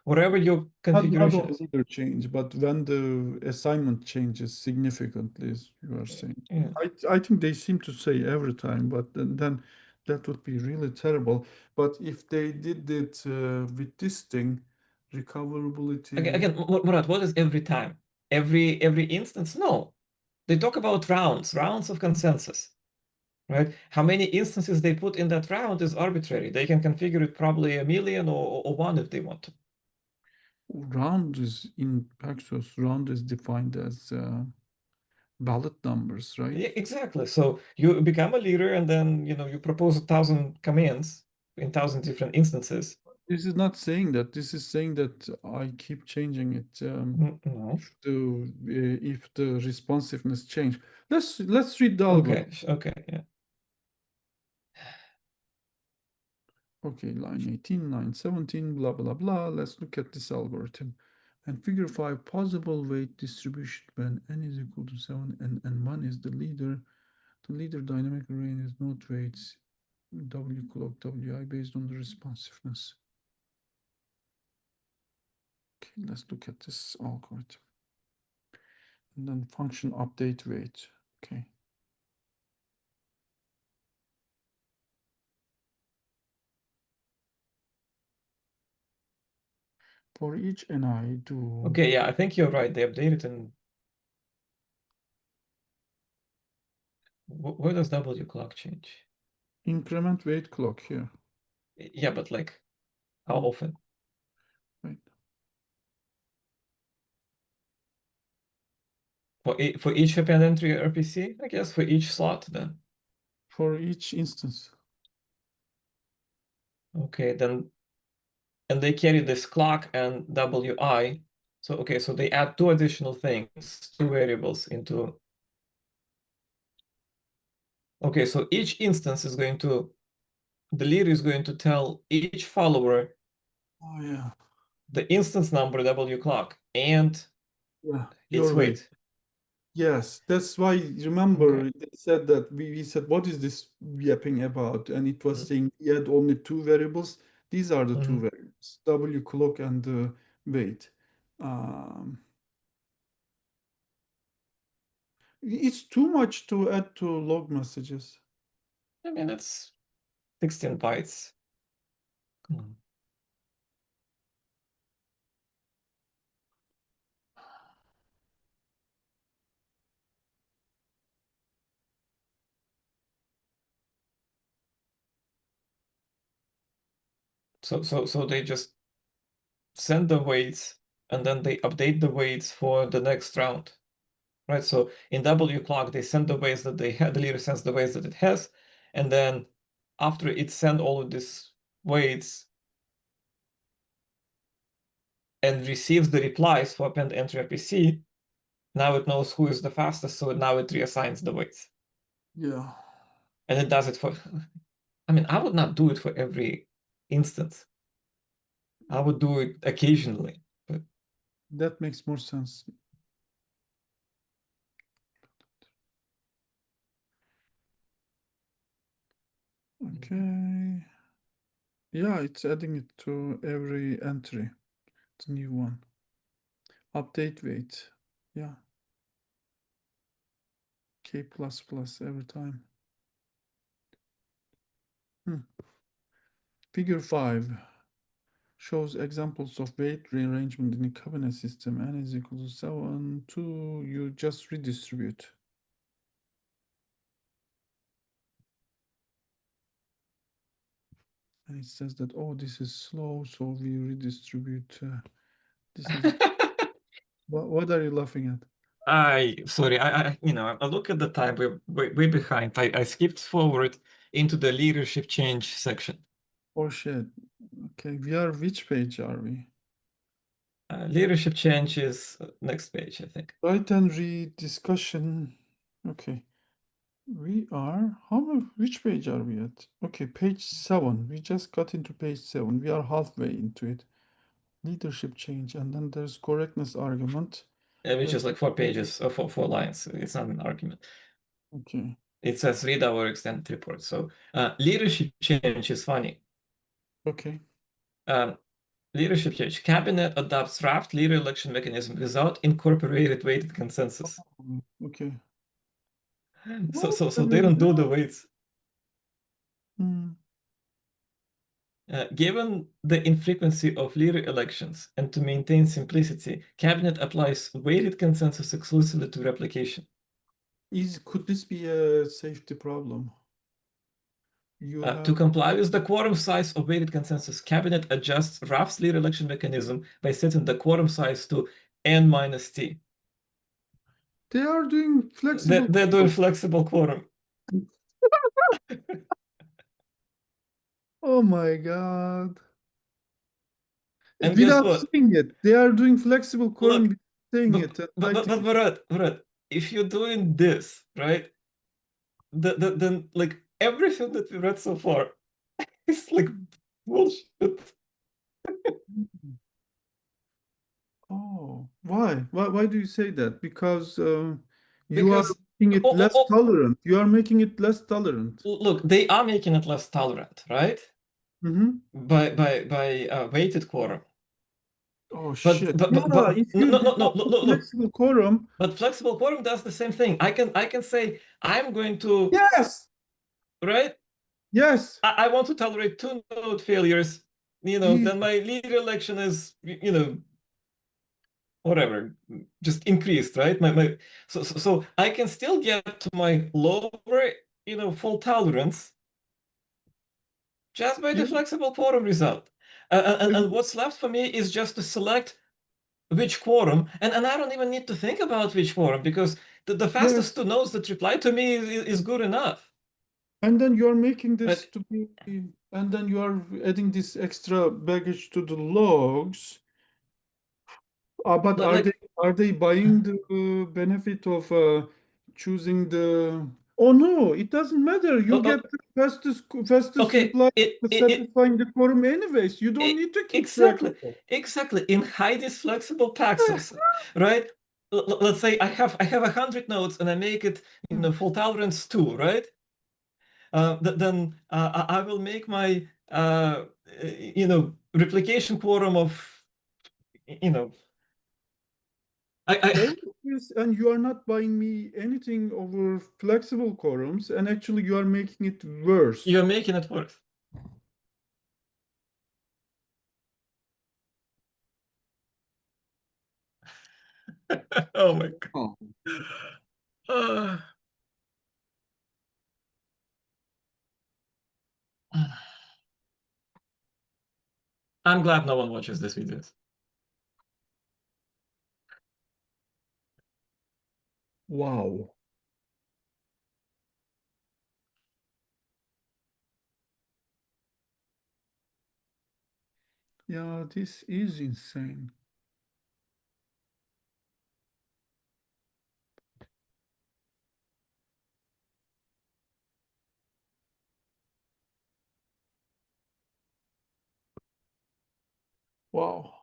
whatever your not configuration only is. leader change, but when the assignment changes significantly, as you are saying. Yeah. I think they seem to say every time, but then that would be really terrible. But if they did it with this thing, recoverability. Again, Murat, what is every time? Every instance? No. They talk about rounds of consensus. Right? How many instances they put in that round is arbitrary. They can configure it probably a million or one if they want to. Round is in Paxos, round is defined as ballot numbers, right? Yeah, exactly. So you become a leader and then you propose 1,000 commands in 1,000 different instances. This is not saying that. This is saying that I keep changing it. No. If the responsiveness change. Let's read the algorithm. Okay, yeah. Okay, line 18, line 17, blah blah blah. Let's look at this algorithm. And figure 5 possible weight distribution when n is equal to 7 and 1 is the leader. The leader dynamic range is node weights W clock WI based on the responsiveness. Okay, let's look at this algorithm. And then function update weight. Okay. For each NI do Okay, yeah, I think you're right. They updated and where does W clock change? increment weight clock here. Yeah, but like how Mm, often? right. For each append entry RPC, I guess for each slot then. For each instance. Okay, then and they carry this clock and WI. So okay, so they add two additional things, two variables into. Okay, so each instance is going to, the leader is going to tell each follower Oh yeah. the instance number W clock and Yeah. its Your weight. weight. Yes, that's why remember Okay. they said that we said what is this yapping about? And it was Mm, saying we had only two variables. These are the two mhm. variables, W clock and the weight. Um, it's too much to add to log messages. I mean, it's 16 bytes. Come on. So they just send the weights and then they update the weights for the next round. Right? So in W clock, they send the weights that they had, the leader sends the weights that it has, and then after it send all of these weights and receives the replies for append entry RPC, now it knows who is the fastest, so now it reassigns the weights. Yeah. and it does it for, I mean, I would not do it for every instance. I would do it occasionally, but That makes more sense. Okay. Yeah, it's adding it to every entry. It's a new one. Update weight. Yeah. K++ every time. Figure 5 shows examples of weight rearrangement in a cabinet system. N is equal to 7, 2, you just redistribute. And it says that, oh, this is slow, so we redistribute. This is, what are you laughing at? sorry, I look at the time, we're way behind. I skipped forward into the leadership change section. Oh shit. Okay, which page are we? Leadership change is next page, I think. Write and read discussion. Okay. Which page are we at? Okay, page 7. We just got into page 7. We are halfway into it. Leadership change, and then there's correctness argument. Which is like 4 pages or four lines. It's not an argument. Okay. It says read our extended report. So leadership change is funny. Okay. Leadership change. Cabinet adopts draft leader election mechanism without incorporated weighted consensus. Okay. So they don't do the weights. Hmm. Given the infrequency of leader elections and to maintain simplicity, cabinet applies weighted consensus exclusively to replication. Could this be a safety problem? You To have comply with the quorum size of weighted consensus, cabinet adjusts Raff's leader election mechanism by setting the quorum size to n minus t. they are doing flexible. They're doing flexible quorum. Oh my God. And guess Without what? saying it, they are doing flexible quorum Look, without saying but it and but but, writing but it. Murat, if you're doing this, right, then like everything that we read so far is like bullshit. Oh, why? Why do you say that? Because you are Because making it oh, oh, less oh, tolerant. You are making it less tolerant. look, they are making it less tolerant, right? Mm-hmm. By weighted quorum. Oh But shit. but but, Yeah, but if no you no do no no not look, do look, look. flexible quorum, But flexible quorum does the same thing. I can say I'm going to, yes, right? yes. I want to tolerate 2 node failures. Jesus. Then my leader election is whatever, just increased, right? So I can still get to my lower full tolerance just by Yeah, the flexible quorum result. And and- what's left for me is just to select which quorum, and I don't even need to think about which quorum because the fastest yes. 2 nodes that reply to me is good enough. And then you're making this But to be, and then you are adding this extra baggage to the logs. But like are they buying the benefit of choosing the? Oh no, it doesn't matter. You uh, get the fastest okay, reply satisfying the quorum anyways. You don't it need to keep track of exactly it. exactly in Heidi's flexible paxos, right? Let's say I have 100 nodes and I make it full tolerance 2, right? Then I will make my replication quorum of you know I All of this, and you are not buying me anything over flexible quorums, and actually you are making it worse. you're making it worse. Oh my Oh. god. I'm glad no one watches this videos. Wow. Yeah, this is insane. Wow.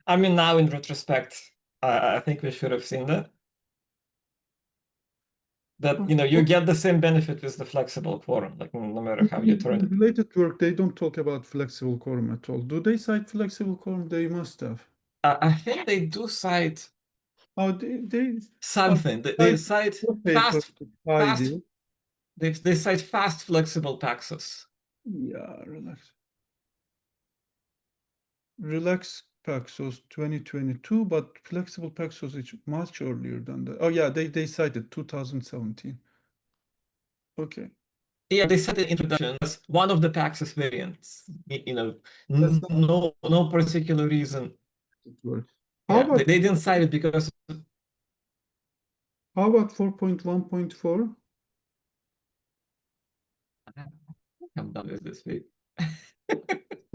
I mean, now in retrospect, I think we should have seen that. That, you get the same benefit with the flexible quorum, like no matter how you turn In it. related work, they don't talk about flexible quorum at all. Do they cite flexible quorum? They must have. I think they do cite Oh, they something. They cite cite what paper fast, I fast. did. They cite fast, flexible Paxos. Yeah, relax. Relax Paxos 2022, but flexible Paxos is much earlier than that. Oh yeah, they cited 2017. Okay. Yeah, they said the introduction as one of the Paxos variants. That's not No particular reason. it works. How Yeah, about they didn't cite it because 4.1.4? I'm done with this week.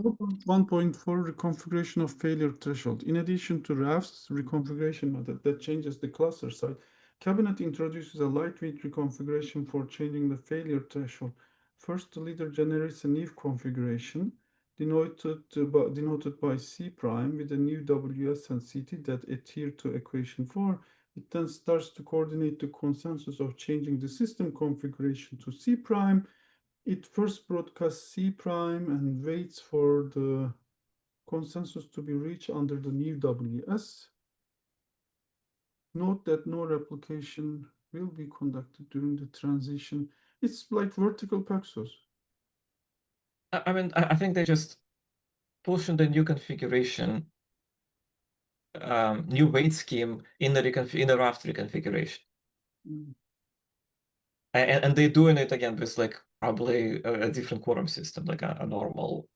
4.1.4 reconfiguration of failure threshold. In addition to RAF's reconfiguration method that changes the cluster size, Cabinet introduces a lightweight reconfiguration for changing the failure threshold. First, the leader generates a new configuration denoted by C prime with a new WS and CT that adhere to equation 4. It then starts to coordinate the consensus of changing the system configuration to C prime. It first broadcasts C prime and waits for the consensus to be reached under the new WS. Note that no replication will be conducted during the transition. It's like vertical Paxos. I mean, I think they just push in the new configuration, new weight scheme in the raft reconfiguration. Mm. And they're doing it again with like probably a different quorum system, like a normal,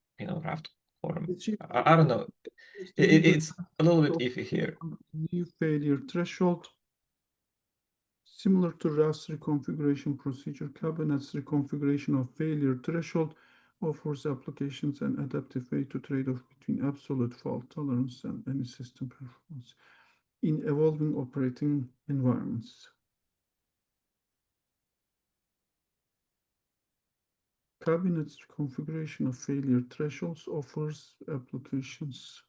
raft quorum. I don't know. The leader It's a little bit iffy here. new failure threshold. Similar to RAS reconfiguration procedure, Cabinet's reconfiguration of failure threshold offers applications an adaptive way to trade off between absolute fault tolerance and any system performance in evolving operating environments. Cabinet's configuration of failure thresholds offers applications.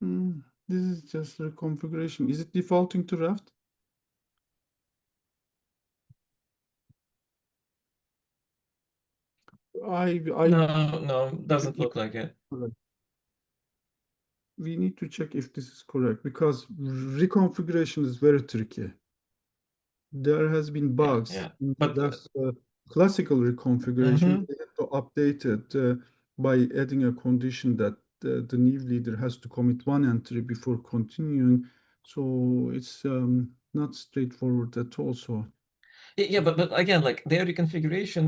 This is just a configuration. Is it defaulting to Raft? I No, doesn't look like it. We need to check if this is correct because reconfiguration is very tricky. There has been bugs Yeah. in But that's classical reconfiguration. mhm. They have to update it by adding a condition that the new leader has to commit one entry before continuing. So it's not straightforward at all. So Yeah, but again, like their reconfiguration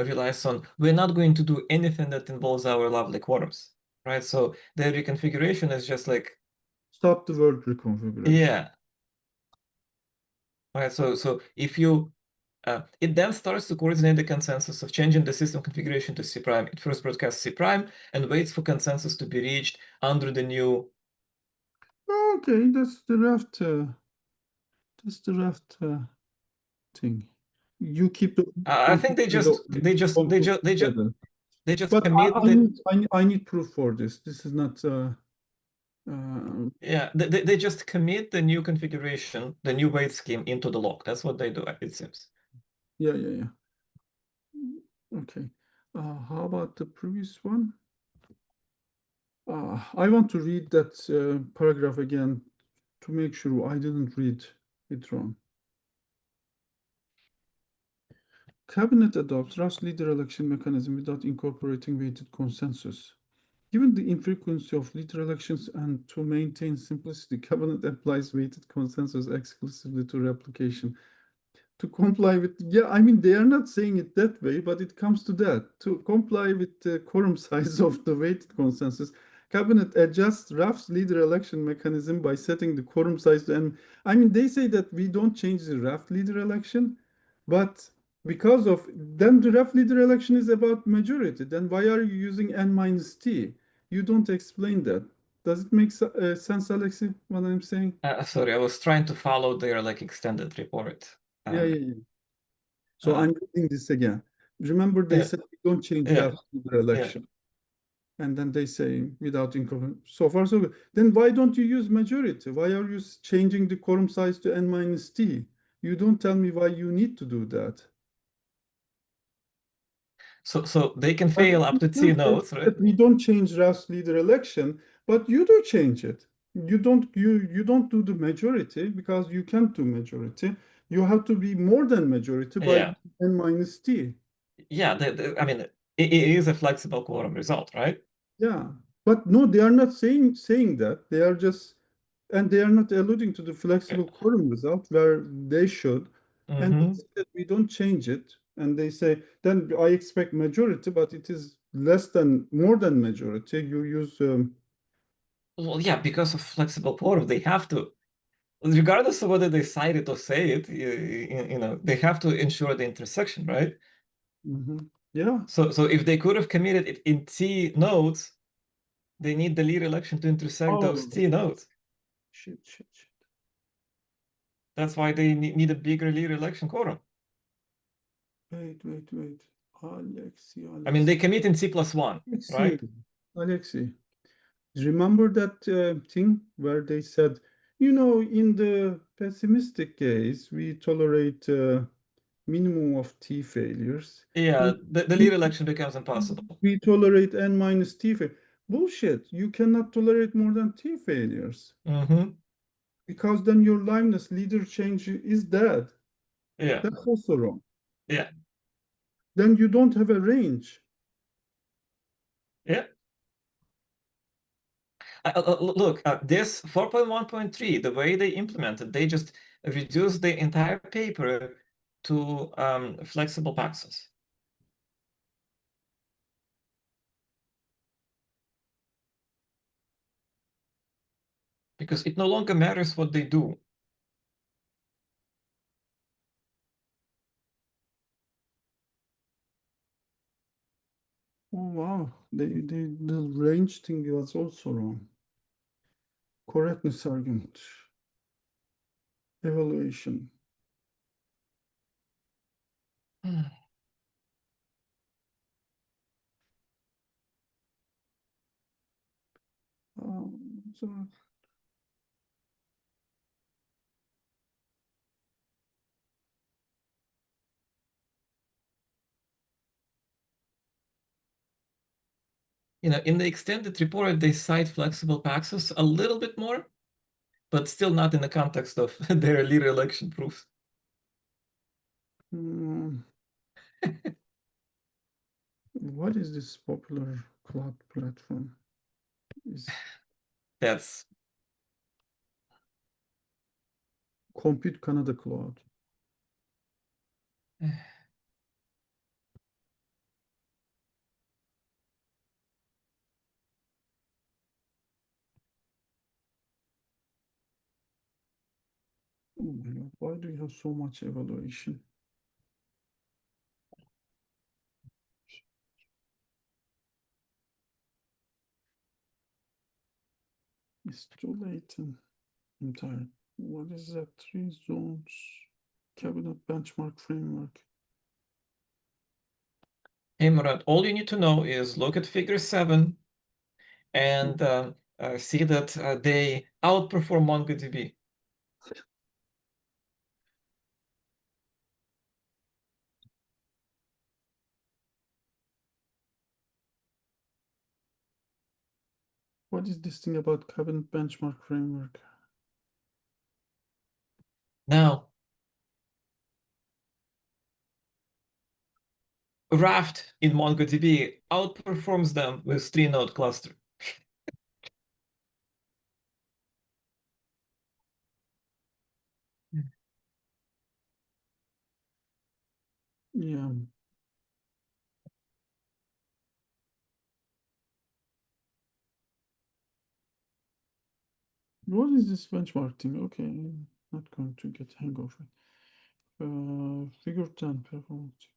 relies on we're not going to do anything that involves our lovely quorums, right? So their reconfiguration is just like, stop the word reconfiguration. yeah, right. So if you it then starts to coordinate the consensus of changing the system configuration to C prime. It first broadcasts C prime and waits for consensus to be reached under the new. Okay, that's the Raft. That's the Raft thing. You keep the I think they just they just they just they just together. they just But commit the I need proof for this. This is not yeah they just commit the new configuration, the new weight scheme into the log. That's what they do, it seems. yeah. Okay. How about the previous one? I want to read that paragraph again to make sure I didn't read it wrong. Cabinet adopts Rust leader election mechanism without incorporating weighted consensus. Given the infrequency of leader elections and to maintain simplicity, Cabinet applies weighted consensus exclusively to replication. To comply with, yeah, I mean, they are not saying it that way, but it comes to that. To comply with the quorum size of the weighted consensus, Cabinet adjusts RAF's leader election mechanism by setting the quorum size to n. I mean, they say that we don't change the RAF leader election, but because of then the RAF leader election is about majority. Then why are you using n minus t? You don't explain that. Does it make sense, Alexei, what I'm saying? Sorry, I was trying to follow their like extended report. Yeah. So Uh, I'm reading this again. Remember they Yeah, said we don't change yeah, that in the yeah. election. And then they say without incumbent. So far, so good. Then why don't you use majority? Why are you changing the quorum size to n minus t? You don't tell me why you need to do that. So they can But fail up to T nodes, right? we don't change Rouse leader election, but you do change it. You don't do the majority because you can't do majority. You have to be more than majority by Yeah, n minus t. yeah. I mean, it is a flexible quorum result, right? Yeah, but no, they are not saying that. They are just, and they are not alluding to the flexible quorum result where they should. And they Mm-hmm. say that we don't change it. And they say, then I expect majority, but it is less than, more than majority. You use, Well, yeah, because of flexible quorum, they have to, regardless of whether they cite it or say it, they have to ensure the intersection, right? mhm. Yeah. So if they could have committed it in T nodes, they need the leader election to intersect those Oh, T nodes. shit. That's why they need a bigger leader election quorum. Wait. Alexei, I mean, they Alexei, commit in C+1, Alexei, right? Alexei. Remember that thing where they said, in the pessimistic case, we tolerate minimum of T failures. Yeah, In the leader election becomes impossible. we tolerate n minus T failure. Bullshit. You cannot tolerate more than T failures Mm-hmm. because then your liveness leader change is dead. Yeah, That's also wrong. yeah, Then you don't have a range. yeah. Look, this 4.1.3, the way they implemented, they just reduced the entire paper to flexible paxes. Because it no longer matters what they do. Oh wow, the range thing was also wrong. Correctness argument, evaluation. So In the extended report, they cite flexible paxes a little bit more, but still not in the context of their leader election proofs. What is this popular cloud platform? Is That's Compute Canada Cloud. Oh my God, why do you have so much evaluation? It's too late. I'm tired. What is that? Three zones. Cabinet benchmark framework. Hey, Murat, all you need to know is look at figure 7 and see that they outperform MongoDB. What is this thing about cabinet benchmark framework? Now, Raft in MongoDB outperforms them with 3-node cluster. Yeah. What is this benchmark thing? Okay, not going to get hang of it. Figure 10 performance.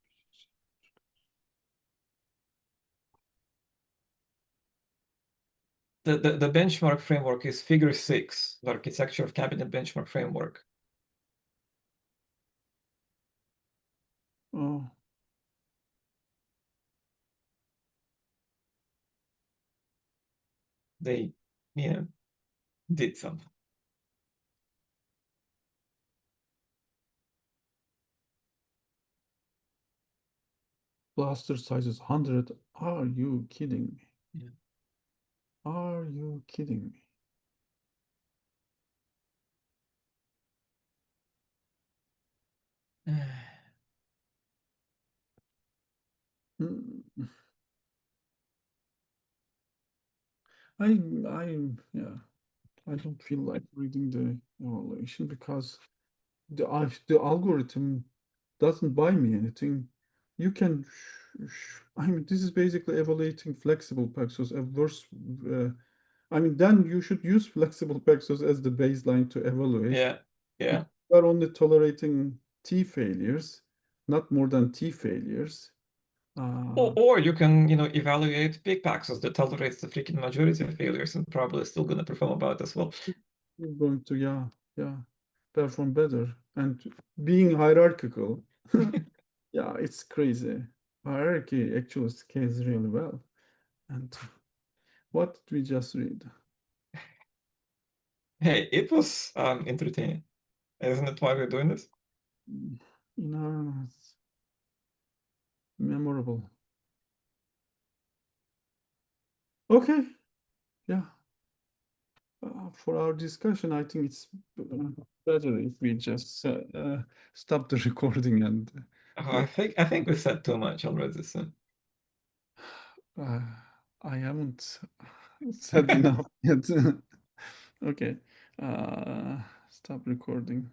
The benchmark framework is figure 6, the architecture of cabinet benchmark framework. Oh, they, you know, did something. Cluster size is 100. Are you kidding me? Yeah. Are you kidding me? Mm. Yeah, I don't feel like reading the evaluation because the algorithm doesn't buy me anything. You can, I mean, this is basically evaluating flexible paxos. A worse, I mean, then you should use flexible paxos as the baseline to evaluate. Yeah, yeah. You are only tolerating T failures, not more than T failures. Or you can, evaluate big paxos that tolerates the freaking majority of failures and probably still gonna perform about as well. You're going to, yeah, perform better. And being hierarchical, yeah, it's crazy. Hierarchy actually scales really well. And what did we just read? Hey, it was entertaining. Isn't it why we're doing this? It's memorable. Okay, yeah. For our discussion, I think it's better if we just stop the recording and Oh, let. I think we said too much already, so. Uh, I haven't said enough yet. Okay, stop recording.